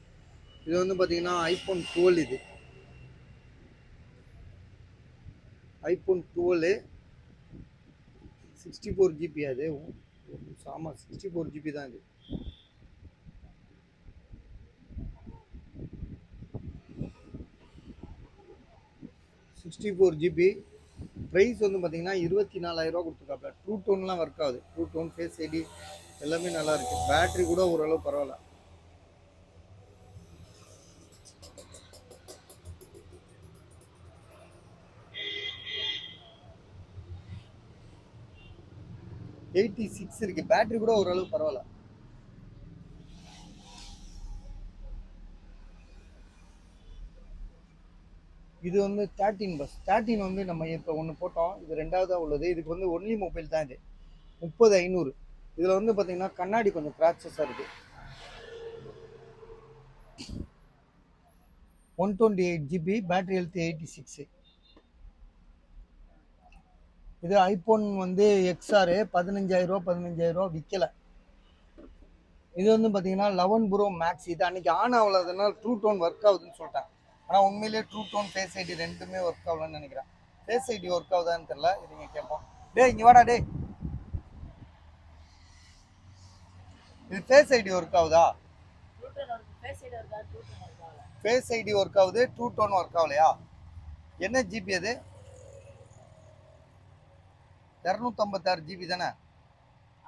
Speaker 1: இது வந்து பார்த்தீங்கன்னா iPhone 12. இது iPhone 12 64GB. அது ஆமாம் 64GB தான். இது 64GB. ப்ரைஸ் வந்து பார்த்தீங்கன்னா 24,000 கொடுத்துருக்காப்ல. ட்ரூ டோன்லாம் ஒர்க் ஆகுது. ட்ரூ டோன், ஃபேஸ் ஐடி எல்லாமே நல்லா இருக்கு. பேட்டரி கூட ஓரளவு பரவாயில்ல. $86 இருக்கு. பேட்டரி கூட ஓரளவு பரவாயில்ல. இது வந்து 13 பஸ். 13 வந்து நம்ம இப்போ ஒன்று போட்டோம். இது 2வதா உள்ளது. இதுக்கு வந்து ஒன்லி மொபைல் தான். இது 30,500. இதில் வந்து பார்த்தீங்கன்னா கண்ணாடி கொஞ்சம் கிராச்சஸாக இருக்குது. 128 GB, பேட்டரி ஹெல்த் 86. இது ஐபோன் வந்து எக்ஸ்ஆர் 15,000 விற்கல. இது வந்து பார்த்தீங்கன்னா 11 ப்ரோ மேக்ஸ். இது அன்னைக்கு ஆன் ஆகலதுனால ட்ரூ டோன் ஒர்க் ஆகுதுன்னு சொல்லிட்டேன். ஆனால் உண்மையிலேயே ட்ரூ டோன் ஃபேஸ் ஐடி ரெண்டுமே ஒர்க் ஆகலன்னு நினைக்கிறேன். ஃபேஸ் ஐடி ஒர்க் ஆகுதான்னு தெரியல. இதுங்க கேட்போம். டே இங்கே வாடா டே. இது ஃபேஸ் ஐடி ஒர்க் ஆகுதா? ஃபேஸ் ஐடி ஒர்க் ஆகுது, ட்ரூ டோன் ஒர்க் ஆகலையா? என்ன ஜிபி அது? 256 GB தானே?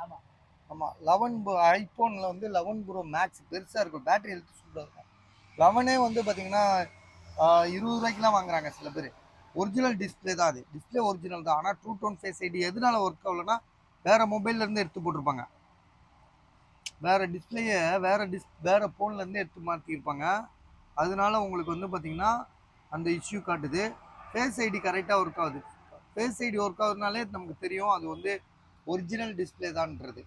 Speaker 1: ஆமாம். 11 ஐஃபோனில் வந்து 11 ப்ரோ மேக்ஸ் பெருசாக இருக்கும், பேட்டரி ஹெல்த் சூப்பராக இருக்கும். 11 வந்து பார்த்தீங்கன்னா 20 ரூபாய்க்குலாம் வாங்குறாங்க சில பேர். ஒரிஜினல் டிஸ்பிளே தான் அது, டிஸ்பிளே ஒரிஜினல் தான். ஆனால் ட்ரூ டோன் ஃபேஸ் ஐடி எதனால ஒர்க் ஆகலைன்னா வேறு மொபைல்லேருந்து எடுத்து போட்டிருப்பாங்க. வேறு டிஸ்பிளேயை வேறு ஃபோன்லேருந்து எடுத்து மாற்றிருப்பாங்க. அதனால உங்களுக்கு வந்து பார்த்தீங்கன்னா அந்த இஷ்யூ காட்டுது. ஃபேஸ் ஐடி கரெக்டாக ஒர்க் ஆகுது. ஃபேஸ் ஐடி ஒர்க் ஆகுதுனாலே நமக்கு தெரியும் அது வந்து ஒரிஜினல் டிஸ்பிளே தான்ன்றது.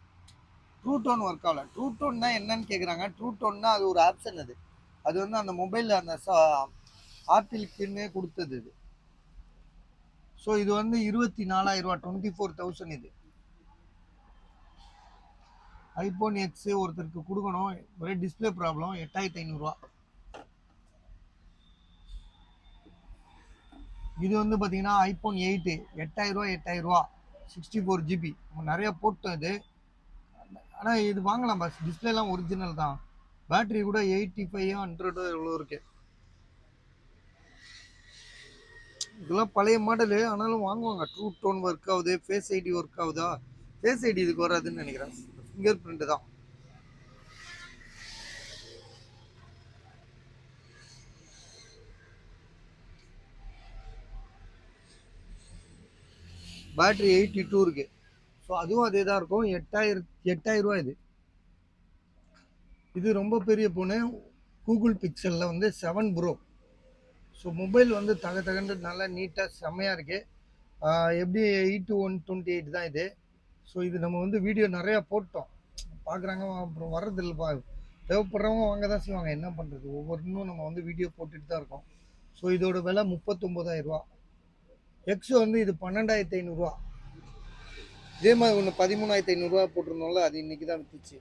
Speaker 1: ட்ரூ டோன் ஒர்க் ஆகல. ட்ரூ டோன் தான் என்னன்னு கேட்குறாங்க. ட்ரூ டோன்னா அது ஒரு ஆப்ஷன். அது வந்து அந்த மொபைலில் அந்த ஆப்பிளுக்குன்னே கொடுத்தது இது. ஸோ இது வந்து 24,000 ரூபா, 24,000. இது ஐபோன் எக்ஸ் ஒருத்தருக்கு கொடுக்கணும், ஒரே டிஸ்பிளே ப்ராப்ளம், 8,500 ரூபா. இது வந்து பார்த்தீங்கன்னா ஐபோன் 8 8,000 ரூபா, 64 GB. நிறைய போட்டோம் இது. ஆனால் இது வாங்கலாம் பாஸ், டிஸ்பிளேலாம் ஒரிஜினல் தான். பேட்டரி கூட 85 100 எவ்வளோ இருக்கு. இதெல்லாம் பழைய மாடலு, ஆனாலும் வாங்குவாங்க. ட்ரூ டோன் ஒர்க் ஆகுது, ஃபேஸ் ஐடி ஒர்க் ஆகுதா? ஃபேஸ் ஐடி இதுக்கு வராதுன்னு நினைக்கிறேன், ஃபிங்கர் பிரிண்ட் தான். பேட்டரி 82 இருக்கு. ஸோ அதுவும் அதே தான் இருக்கும். 8,000 ரூபா. இது ரொம்ப பெரிய ஃபோனு, கூகுள் பிக்சலில் வந்து 7 ப்ரோ. ஸோ மொபைல் வந்து தகண்டு நல்லா நீட்டாக செம்மையாக இருக்குது. எப்படி 8 தான் இது. ஸோ இது நம்ம வந்து வீடியோ நிறையா போட்டோம், பார்க்குறாங்க, அப்புறம் வர்றதில்லைப்பா. தேவைப்படுறவங்க வாங்க தான் செய்வாங்க, என்ன பண்ணுறது. ஒவ்வொன்றும் நம்ம வந்து வீடியோ போட்டுட்டு தான் இருக்கோம். ஸோ இதோட விலை 39,000 ரூபா. எக்ஸ் வந்து இது 12,500 ரூபா. இதே மாதிரி ஒன்று 13,500 ரூபா போட்டிருந்தோம்ல, அது இன்னைக்கு தான் வித்துச்சு.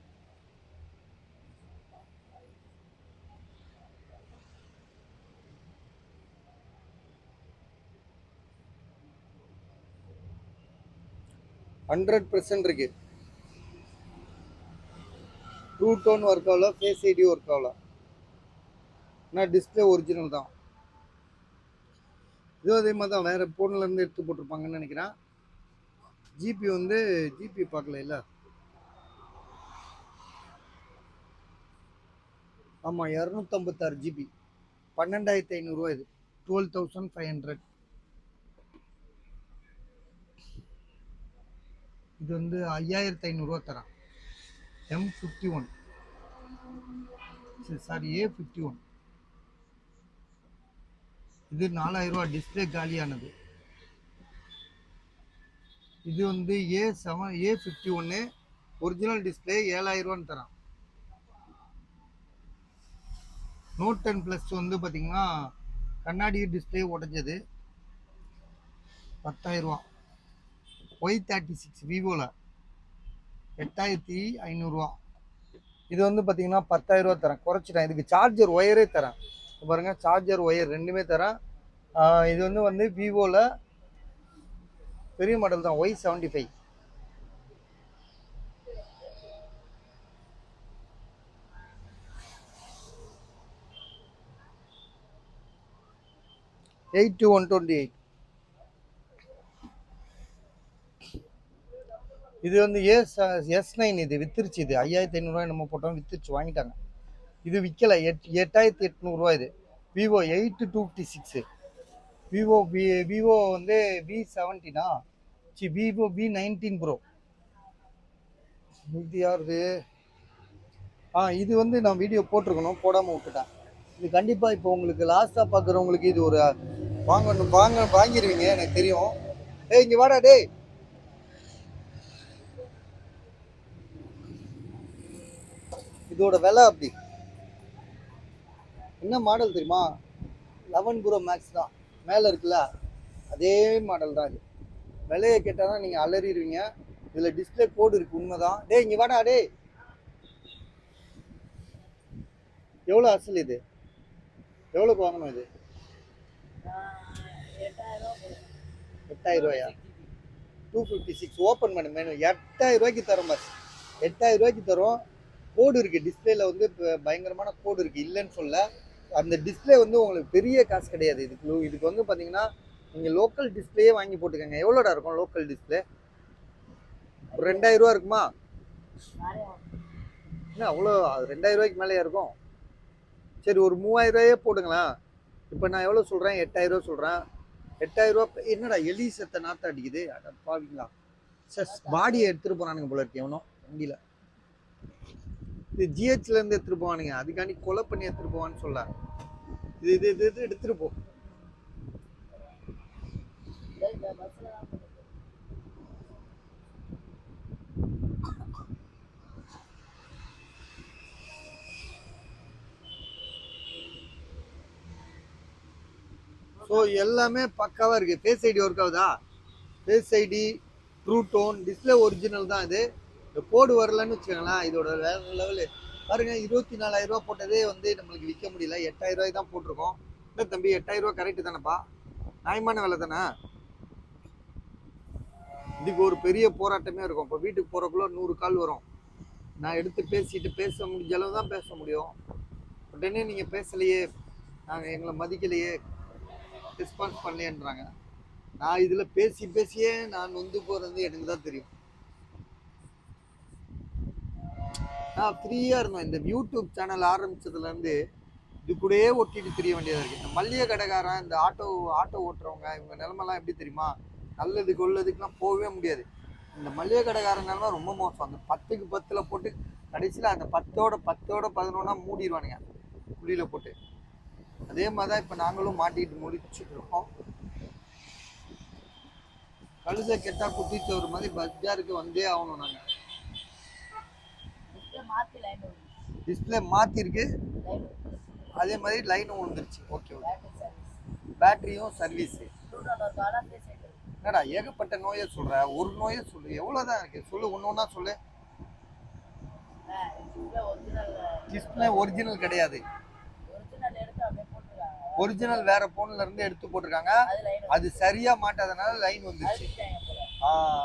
Speaker 1: %% இருக்கு. ட்ரூ டோன் ஒர்க் ஆகல, ஃபேஸ் ஐடி ஒர்க் ஆகல. ஆனால் டிஸ்பிளே ஒரிஜினல் தான். இதுவும் அதே மாதிரி தான், வேறு ஃபோன்லேருந்து எடுத்து போட்டிருப்பாங்கன்னு நினைக்கிறேன். ஜிபி வந்து ஜிபி பார்க்கல இல்லை. ஆமாம், 256 GB, 12,500 ரூபா. இது 12,500. இது வந்து 5,500 ரூபா தரான். M51, sorry A51. இது 4,000 ரூபா, டிஸ்பிளே காலியானது. இது வந்து A51 ஒரிஜினல் டிஸ்பிளே 7,000 ரூபான்னு தரான். நோட் 10 ப்ளஸ் வந்து பார்த்தீங்கன்னா கண்ணாடி டிஸ்பிளே உடைஞ்சது, 10,000 ரூபா. Y36 விவோவில் 8,500 ரூபா. இது வந்து பார்த்தீங்கன்னா 10,000 ரூபா தரேன், குறைச்சிட்டேன். இதுக்கு சார்ஜர் ஒயரே தரேன் பாருங்க, சார்ஜர் ஒயர் ரெண்டுமே தரேன். இது வந்து விவோவில் பெரிய மாடல் தான், Y75. $8,128. இது வந்து S9. இது வித்துருச்சு. இது 5,500 ரூபாய் நம்ம போட்டோம், வித்துருச்சு, வாங்கிட்டாங்க. இது விற்கலை, 8,800 ரூபா. இது விவோ 8256. விவோ வந்து V17. Vivo V19 bro. இது யாருது? இது வந்து நான் வீடியோ போட்டிருக்கணும், போடாமல் விட்டுட்டேன். இது கண்டிப்பாக இப்போ உங்களுக்கு லாஸ்ட்டாக பார்க்குறவங்களுக்கு இது ஒரு வாங்கிடுவீங்க, எனக்கு தெரியும். டேய் இங்கே வாடா டேய். இதோட விலை அப்படி என்ன மாடல் தெரியுமா? 11 ப்ரோ மேக்ஸ் தான் மேலே இருக்குல்ல, அதே மாடல் தான் இது. விலையை கேட்டால் தான் நீங்கள் அலறிடுவீங்க. இதில் டிஸ்பிளே கோடு இருக்குது, உண்மைதான். டேய் இங்கே வாடா டே. எவ்வளோ அசல் இது? எவ்வளோக்கு வாங்கணும் இது? 8000 ரூபாயா? 256 ஓப்பன் பண்ண மெனு 8000 ரூபாய்க்கு தரோம் பாஸ். 8000 ரூபாய்க்கு தரோம். கோடு இருக்குது டிஸ்பிளேல வந்து பயங்கரமான கோடு இருக்குது, இல்லைன்னு சொல்ல. அந்த டிஸ்பிளே வந்து உங்களுக்கு பெரிய காசு கிடையாது. இதுக்கு வந்து பார்த்தீங்கன்னா நீங்கள் லோக்கல் டிஸ்பிளேயே வாங்கி போட்டுக்கோங்க. எவ்வளோடா இருக்கும் லோக்கல் டிஸ்பிளே? ஒரு 2000 ரூபா இருக்குமா? என்ன அவ்வளோ? 2000 ரூபாய்க்கு மேலேயே இருக்கும். சரி ஒரு 3000 ரூபாயே போடுங்களேன். இப்போ நான் எவ்வளோ சொல்கிறேன்? 8000 ரூபா சொல்கிறேன். 8000 ரூபா. என்னடா எலி செத்த நாற்றம் அடிக்குது, அட பாவீங்களா. சார் பாடியை எடுத்துகிட்டு போகிறானுங்க போல இருக்கு எவனோ வண்டியில். இது ஜிஹெச்லேருந்து எடுத்துகிட்டு போவானுங்க, அதுக்காண்டி கொலை பண்ணி எடுத்துகிட்டு போவான்னு சொல்ல. இது இது இது இது எடுத்துகிட்டு போ. ஸோ எல்லாமே பக்காவாக இருக்குது. ஃபேஸ் ஐடி ஒர்க் ஆகுதா? Face ID, true tone, display original தான் இது. இந்த கோடு வரலன்னு வச்சுக்கோங்களேன், இதோட வேற லெவலு. பாருங்க 24,000 ரூபா போட்டதே வந்து நம்மளுக்கு விற்க முடியல. 8000 ரூபாய் தான் போட்டிருக்கோம். இல்லை தம்பி 8000 ரூபா கரெக்டு தானேப்பா? நியாயமான விலை தானே? இதுக்கு ஒரு பெரிய போராட்டமே இருக்கும். இப்போ வீட்டுக்கு போகிறக்குள்ள 100 கால் வரும். நான் எடுத்து பேசிட்டு பேச முடிஞ்ச அளவு தான் பேச முடியும். உடனே நீங்கள் பேசலையே, நாங்கள் எங்களை மதிக்கலையே, ரெஸ்பான்ஸ் பண்ணலையேன்றாங்க. நான் இதில் பேசி பேசியே நான் வந்து போகிறது எனக்கு தான் தெரியும். நான் ஃப்ரீயாக இருந்தோம். இந்த யூடியூப் சேனல் ஆரம்பித்ததுலேருந்து இது கூடயே ஒட்டிட்டு தெரிய வேண்டியதாக இருக்குது. இந்த மல்லிகை கடைக்காரன், இந்த ஆட்டோ ஓட்டுறவங்க, இவங்க நிலமெல்லாம் எப்படி தெரியுமா? நல்லதுக்கு உள்ளதுக்குலாம் போகவே முடியாது. இந்த மல்லிகை கடைக்காரன் நிலமை ரொம்ப மோசம். அந்த 10க்கு 10ல் போட்டு கடைசியில் அந்த 10ஓட 11 மூடிடுவானுங்க குழியில் போட்டு. அதே மாதிரி தான் இப்போ நாங்களும் மாட்டிட்டு முடிச்சுட்டு இருக்கோம். கழுதை கெட்டால் குட்டிச்சு ஒரு மாதிரி பஸ்ஜாருக்கு வந்தே ஆகணும். நாங்கள் டிஸ்பிளே மாற்றிருக்கு, அதே மாதிரி லைனும் விழுந்துருச்சு. Okay okay. பேட்டரியும் சர்வீஸு. என்னடா ஏகப்பட்ட நோயை சொல்கிற? ஒரு நோயை சொல்லு, எவ்வளோதான் இருக்குது சொல்லு, ஒன்று ஒன்றா சொல்லு. டிஸ்பிளே ஒரிஜினல் கிடையாது. ஒரிஜினல் வேற போன்ல இருந்து எடுத்து போட்டிருக்காங்க. அது சரியா மாட்டாதனால லைன் வந்துருச்சு.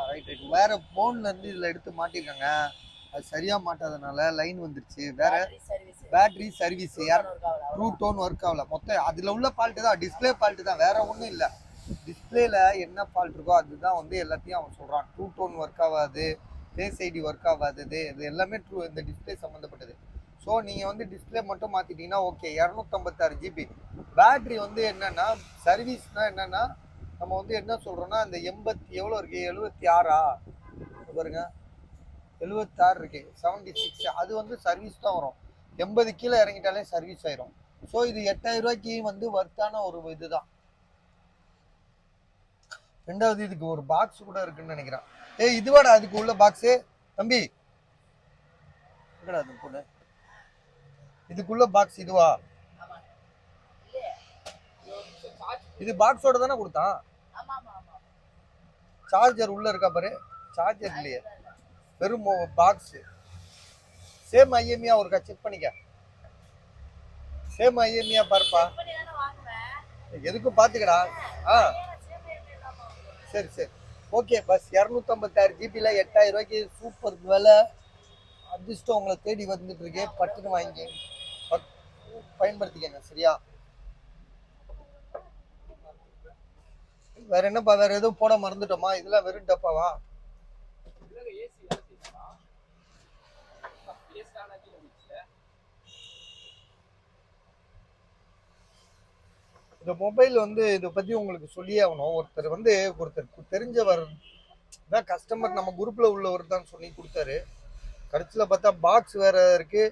Speaker 1: Right right. வேற போன்ல இருந்து இதுல எடுத்து மாட்டிருக்காங்க, அது சரியா மாட்டாதனால லைன் வந்துருச்சு. வேற battery service, true tone work ஆகல. மொத்தம் அதுல உள்ள ஃபால்ட்டு தான், டிஸ்பிளே ஃபால்ட்டு தான், வேற ஒன்றும் இல்லை. டிஸ்பிளேல என்ன ஃபால்ட் இருக்கோ அதுதான் வந்து எல்லாத்தையும் அவன் சொல்றான். ட்ரூ டோன் ஒர்க் ஆகாது, ஃபேஸ் ஐடி ஒர்க் ஆகாதது, இது எல்லாமே இந்த டிஸ்பிளே சம்மந்தப்பட்டது. ஸோ நீங்கள் வந்து டிஸ்பிளே மட்டும் மாற்றிட்டீங்கன்னா ஓகே. 256 GB battery. வந்து என்னென்னா சர்வீஸ்னால் என்னென்னா நம்ம வந்து என்ன சொல்கிறோன்னா, அந்த 80 எவ்வளோ இருக்குது, 76 பாருங்க, 76 இருக்குது, 76. அது வந்து சர்வீஸ் தான் வரும். 80 கீழே இறங்கிட்டாலே சர்வீஸ் ஆயிரும். ஸோ இது 8000 ரூபாய்க்கு வந்து வர்த்தான ஒரு இதுதான். ரெண்டாவது இதுக்கு ஒரு பாக்ஸ் கூட இருக்குன்னு நினைக்கிறேன். இதுவாடா அதுக்கு உள்ள பாக்ஸு தம்பி, அது கூட இதுக்குள்ள பாக்ஸ் இதுவா? இது பாக்ஸோட தானே கொடுத்தான். சார்ஜர் உள்ள இருக்கா பாரு, சார்ஜர் இல்லையே, வெறும் பாக்ஸ். சேம் ஐஎம்இயா ஒருக்கா செக் பண்ணிக்க. சேம் ஐஎம்இயா பாருப்பா, எதுக்கும் பாத்துக்கடா. சரி சரி ஓகே. பஸ் 256 ஜிபில 8000 ரூபாய்க்கு சூப்பர் விலை. அதிர்ஷ்டம் உங்களை தேடி வந்துட்டு இருக்கே, பட்டுன்னு வாங்கி பயன்படுத்திக்கங்க சரியா. வேற என்னப்பா, வேற எதுவும் போட மறந்துட்டோமா? இதெல்லாம் வெறும் டப்பாவா? இந்த மொபைல் வந்து இதை பத்தி உங்களுக்கு சொல்லியே ஆகணும். ஒருத்தர் தெரிஞ்சவர் தான், கஸ்டமர் நம்ம குரூப்ல உள்ளவர் தான் சொல்லி கொடுத்தாரு. கடைசியில் பார்த்தா பாக்ஸ் வேற இருக்கு.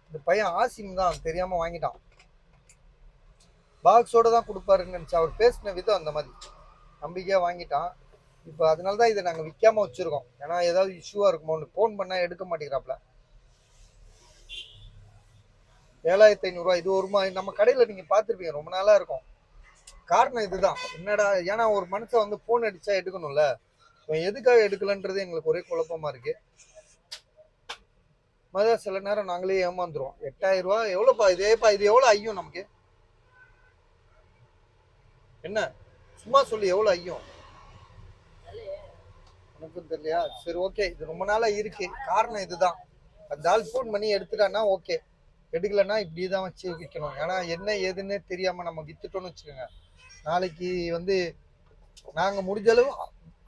Speaker 1: இந்த பையன் ஆசிம் தான் தெரியாம வாங்கிட்டான். பாக்ஸோட தான் கொடுப்பாருன்னு நினச்சி அவர் பேசின விதம் அந்த மாதிரி நம்பிக்கையாக வாங்கிட்டான். இப்போ அதனால தான் இதை நாங்கள் விற்காம வச்சுருக்கோம். ஏன்னா ஏதாவது இஷ்யூவாக இருக்குமோன்னு. ஃபோன் பண்ணால் எடுக்க மாட்டேங்கிறாப்புல. 7,500 இது ஒரு நம்ம கடையில் நீங்கள் பார்த்துருப்பீங்க, ரொம்ப நாளாக இருக்கும். காரணம் இதுதான். என்னடா, ஏன்னா ஒரு மனுஷன் வந்து ஃபோன் அடிச்சா எடுக்கணும்ல, எதுக்காக எடுக்கலன்றது எங்களுக்கு ஒரே குழப்பமா இருக்கு. சில நேரம் நாங்களே ஏமாந்துருவோம். 8,000 ரூபாய் எவ்வளோப்பா இதேப்பா, இது எவ்வளோ ஐயும் நமக்கு? என்ன சும்மா சொல்லி எவ்வளோ ஐயும் எனக்கும் தெரியலையா? சரி ஓகே, இது ரொம்ப நாளா இருக்கு. காரணம் இதுதான். அந்த ஆள் ஃபோன் பண்ணி எடுத்துட்டான்னா ஓகே, எடுக்கலன்னா இப்படி தான் வச்சு விற்கணும். ஏன்னா என்ன ஏதுன்னு தெரியாம நம்ம வித்துட்டோம்னு வச்சுக்கோங்க, நாளைக்கு வந்து நாங்கள் முடிஞ்ச அளவு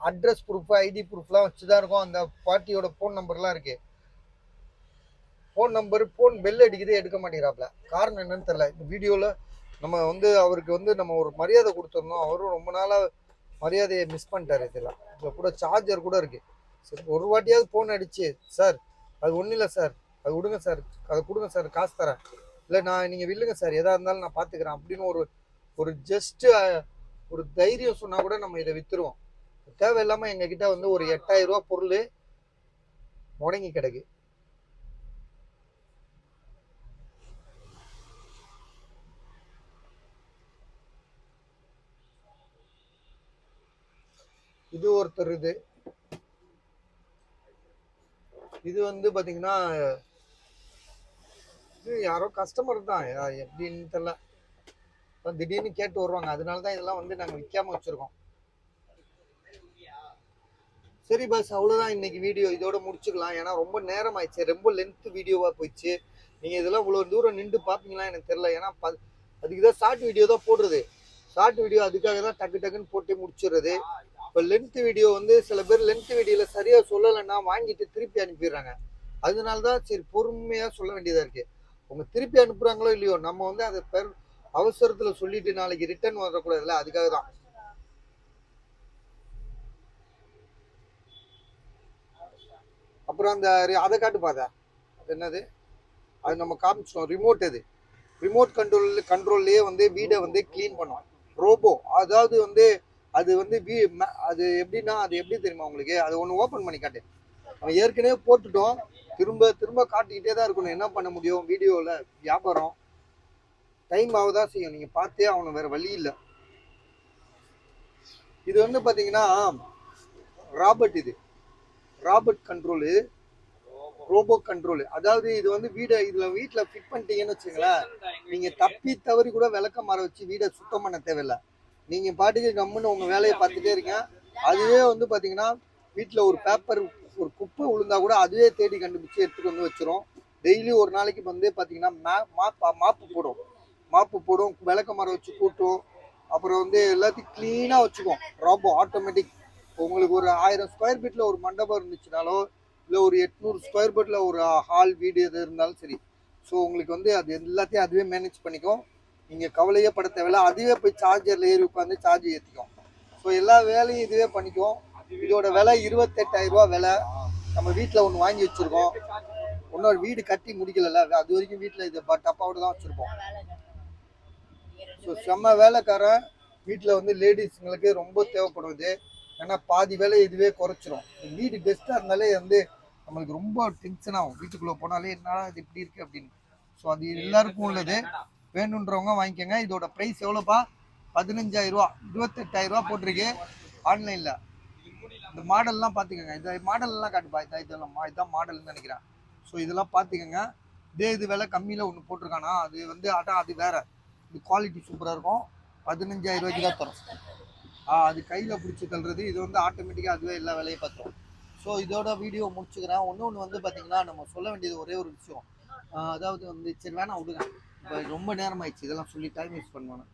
Speaker 1: அட்ரஸ் ப்ரூஃப், ஐடி ப்ரூஃப்லாம் வச்சு தான் இருக்கோம். அந்த பார்ட்டியோட ஃபோன் நம்பர்லாம் இருக்கு. ஃபோன் பெல் அடிக்குதே, எடுக்க மாட்டேங்கிறாப்ல. காரணம் என்னன்னு தெரியல. இந்த வீடியோவில் நம்ம வந்து அவருக்கு வந்து நம்ம ஒரு மரியாதை கொடுத்துருந்தோம். அவரும் ரொம்ப நாளாக மரியாதையை மிஸ் பண்ணிட்டாரு. இதெல்லாம் இதில் கூட சார்ஜர் கூட இருக்கு. சரி, ஒரு வாட்டியாவது ஃபோன் அடிச்சு, சார் அது ஒன்றும் இல்லை சார், அது விடுங்க சார், அதை கொடுங்க சார், காசு தரேன், இல்லை நான் நீங்கள் வில்லுங்க சார், எதாக இருந்தாலும் நான் பார்த்துக்கிறேன் அப்படின்னு ஒரு ஜஸ்ட்டு ஒரு தைரியம் சொன்னால் கூட நம்ம இதை விற்றுருவோம். தேவையில்லாமல் எங்ககிட்ட வந்து ஒரு 8,000 ரூபா பொருள் முடங்கி கிடக்கு. இது ஒருத்தர், இது வந்து பாத்தீங்கன்னா இது யாரோ கஸ்டமர் தான், எப்படின்னு தெரியல, திடீர்னு கேட்டு வருவாங்க. அதனாலதான் இதெல்லாம் வந்து நாங்க விற்காம வச்சிருக்கோம். சரி பஸ், அவ்வளவுதான் இன்னைக்கு வீடியோ. இதோட முடிச்சுக்கலாம். ஏன்னா ரொம்ப நேரம் ஆயிடுச்சு, ரொம்ப லென்த் வீடியோவா போயிடுச்சு. நீங்க இதெல்லாம் இவ்வளவு தூரம் நின்று பாப்பீங்களா எனக்கு தெரியல. ஏன்னா அதுக்குதான் ஷார்ட் வீடியோ தான் போடுறது. ஷார்ட் வீடியோ அதுக்காக தான் டக்கு டக்குன்னு போட்டு முடிச்சிடுறது. இப்போ லென்த் வீடியோ வந்து சில பேர் லென்த் வீடியோல சரியா சொல்லலைன்னா வாங்கிட்டு திருப்பி அனுப்பிடுறாங்க. அதனாலதான் சரி பொறுமையா சொல்ல வேண்டியதா இருக்கு. அவங்க திருப்பி அனுப்புறாங்களோ இல்லையோ, நம்ம வந்து அதை அவசரத்துல சொல்லிட்டு நாளைக்கு ரிட்டர்ன் வரக்கூடாதுல்ல, அதுக்காக தான். அப்புறம் அந்த அதை காட்டு பாதா, அது என்னது, அது நம்ம காமிச்சிட்டோம். ரிமோட் கண்ட்ரோல்லையே வந்து வீடை வந்து கிளீன் பண்ணும் ரோபோ. அதாவது வந்து அது வந்து அது எப்படின்னா, அது எப்படி தெரியுமா உங்களுக்கு? அது ஒன்று ஓப்பன் பண்ணி காட்டு. நம்ம ஏற்கனவே போட்டுட்டோம், திரும்ப திரும்ப காட்டிக்கிட்டே தான் இருக்கணும். என்ன பண்ண முடியும்? வீடியோவில் வியாபாரம் டைம் ஆகுதான் செய்யும். நீங்கள் பார்த்தே ஆகணும், வேற வழி இல்லை. இது வந்து பார்த்தீங்கன்னா ராபர்ட் கண்ட்ரோலு, ரோபோ கண்ட்ரோல். அதாவது இது வந்து வீட்டில் ஃபிட் பண்ணிட்டீங்கன்னு வச்சுங்களேன், நீங்கள் தப்பி தவறி கூட விளக்க மாற வச்சு வீடை சுத்தம் பண்ண தேவையில்லை. நீங்கள் பாட்டுக்கு கம்முன்னு உங்கள் வேலையை பார்த்துட்டே இருக்கீங்க. அதுவே வந்து பார்த்தீங்கன்னா வீட்டில் ஒரு பேப்பர், ஒரு குப்பை விழுந்தா கூட அதுவே தேடி கண்டுபிடிச்சி எடுத்துகிட்டு வந்து வச்சிரும். டெய்லி ஒரு நாளைக்கு வந்து பார்த்தீங்கன்னா மாப்பு போடும், விளக்க மரம் வச்சு கூட்டும். அப்புறம் வந்து எல்லாத்தையும் க்ளீனாக வச்சுக்கும் ரோபோ, ஆட்டோமேட்டிக். உங்களுக்கு ஒரு 1000 ஸ்கொயர் ஃபீட்டில் ஒரு மண்டபம் இருந்துச்சுனாலோ, இல்லை ஒரு 800 ஸ்கொயர் ஃபீட்டில் ஒரு ஹால் வீடு எது இருந்தாலும் சரி, ஸோ உங்களுக்கு வந்து அது எல்லாத்தையும் அதுவே மேனேஜ் பண்ணிக்கும். நீங்கள் கவலையே பட தேவையில்ல. அதுவே போய் சார்ஜரில் ஏறி உட்காந்து சார்ஜ் ஏற்றிக்கும். ஸோ எல்லா வேலையும் இதுவே பண்ணிக்கும். இதோட விலை 28,000 ரூபா விலை. நம்ம வீட்டில் ஒன்று வாங்கி வச்சுருக்கோம். இன்னொரு வீடு கட்டி முடிக்கல, அது வரைக்கும் வீட்டில் இது டப்பாவோட தான் வச்சுருப்போம். ஸோ செம்ம வேலைக்காரன். வீட்டில் வந்து லேடிஸுங்களுக்கு ரொம்ப தேவைப்படுது. ஏன்னா பாதி வேலை இதுவே குறைச்சிரும். வீடு பெஸ்ட்டாக இருந்தாலே வந்து நம்மளுக்கு ரொம்ப டென்ஷன் ஆகும். வீட்டுக்குள்ளே போனாலே என்னடா இது இப்படி இருக்குது அப்படின்னு. ஸோ அது எல்லாருக்கும் உள்ளது. வேணுன்றவங்க வாங்கிக்கோங்க. இதோட ப்ரைஸ் எவ்வளோப்பா? 15,000 ரூபா. 28,000 ரூபா போட்டிருக்கு ஆன்லைனில். இந்த மாடல்லாம் பார்த்துக்கோங்க. இந்த மாடல்லாம் காட்டுப்பா. இதுதான் மாடல்னு நினைக்கிறேன். ஸோ இதெல்லாம் பார்த்துக்கோங்க. இது விலை கம்மியில் ஒன்று போட்டிருக்கானா, அது வந்து அது வேற. இது குவாலிட்டி சூப்பராக இருக்கும். 15,000 ரூபாய்க்கு தான் தரும். அது கையில் பிடிச்சி தள்ளுறது. இது வந்து ஆட்டோமேட்டிக்காக அதுவே எல்லா வேலையும் பார்த்துரும். ஸோ இதோட வீடியோ முடிச்சுக்கிறேன். ஒன்று வந்து பார்த்தீங்கன்னா, நம்ம சொல்ல வேண்டியது ஒரே ஒரு விஷயம். அதாவது வந்து சரி வேணாம் விடுங்க, இப்போ ரொம்ப நேரம் ஆயிடுச்சு இதெல்லாம் சொல்லி டைம் வேஸ்ட் பண்ணுவாங்க.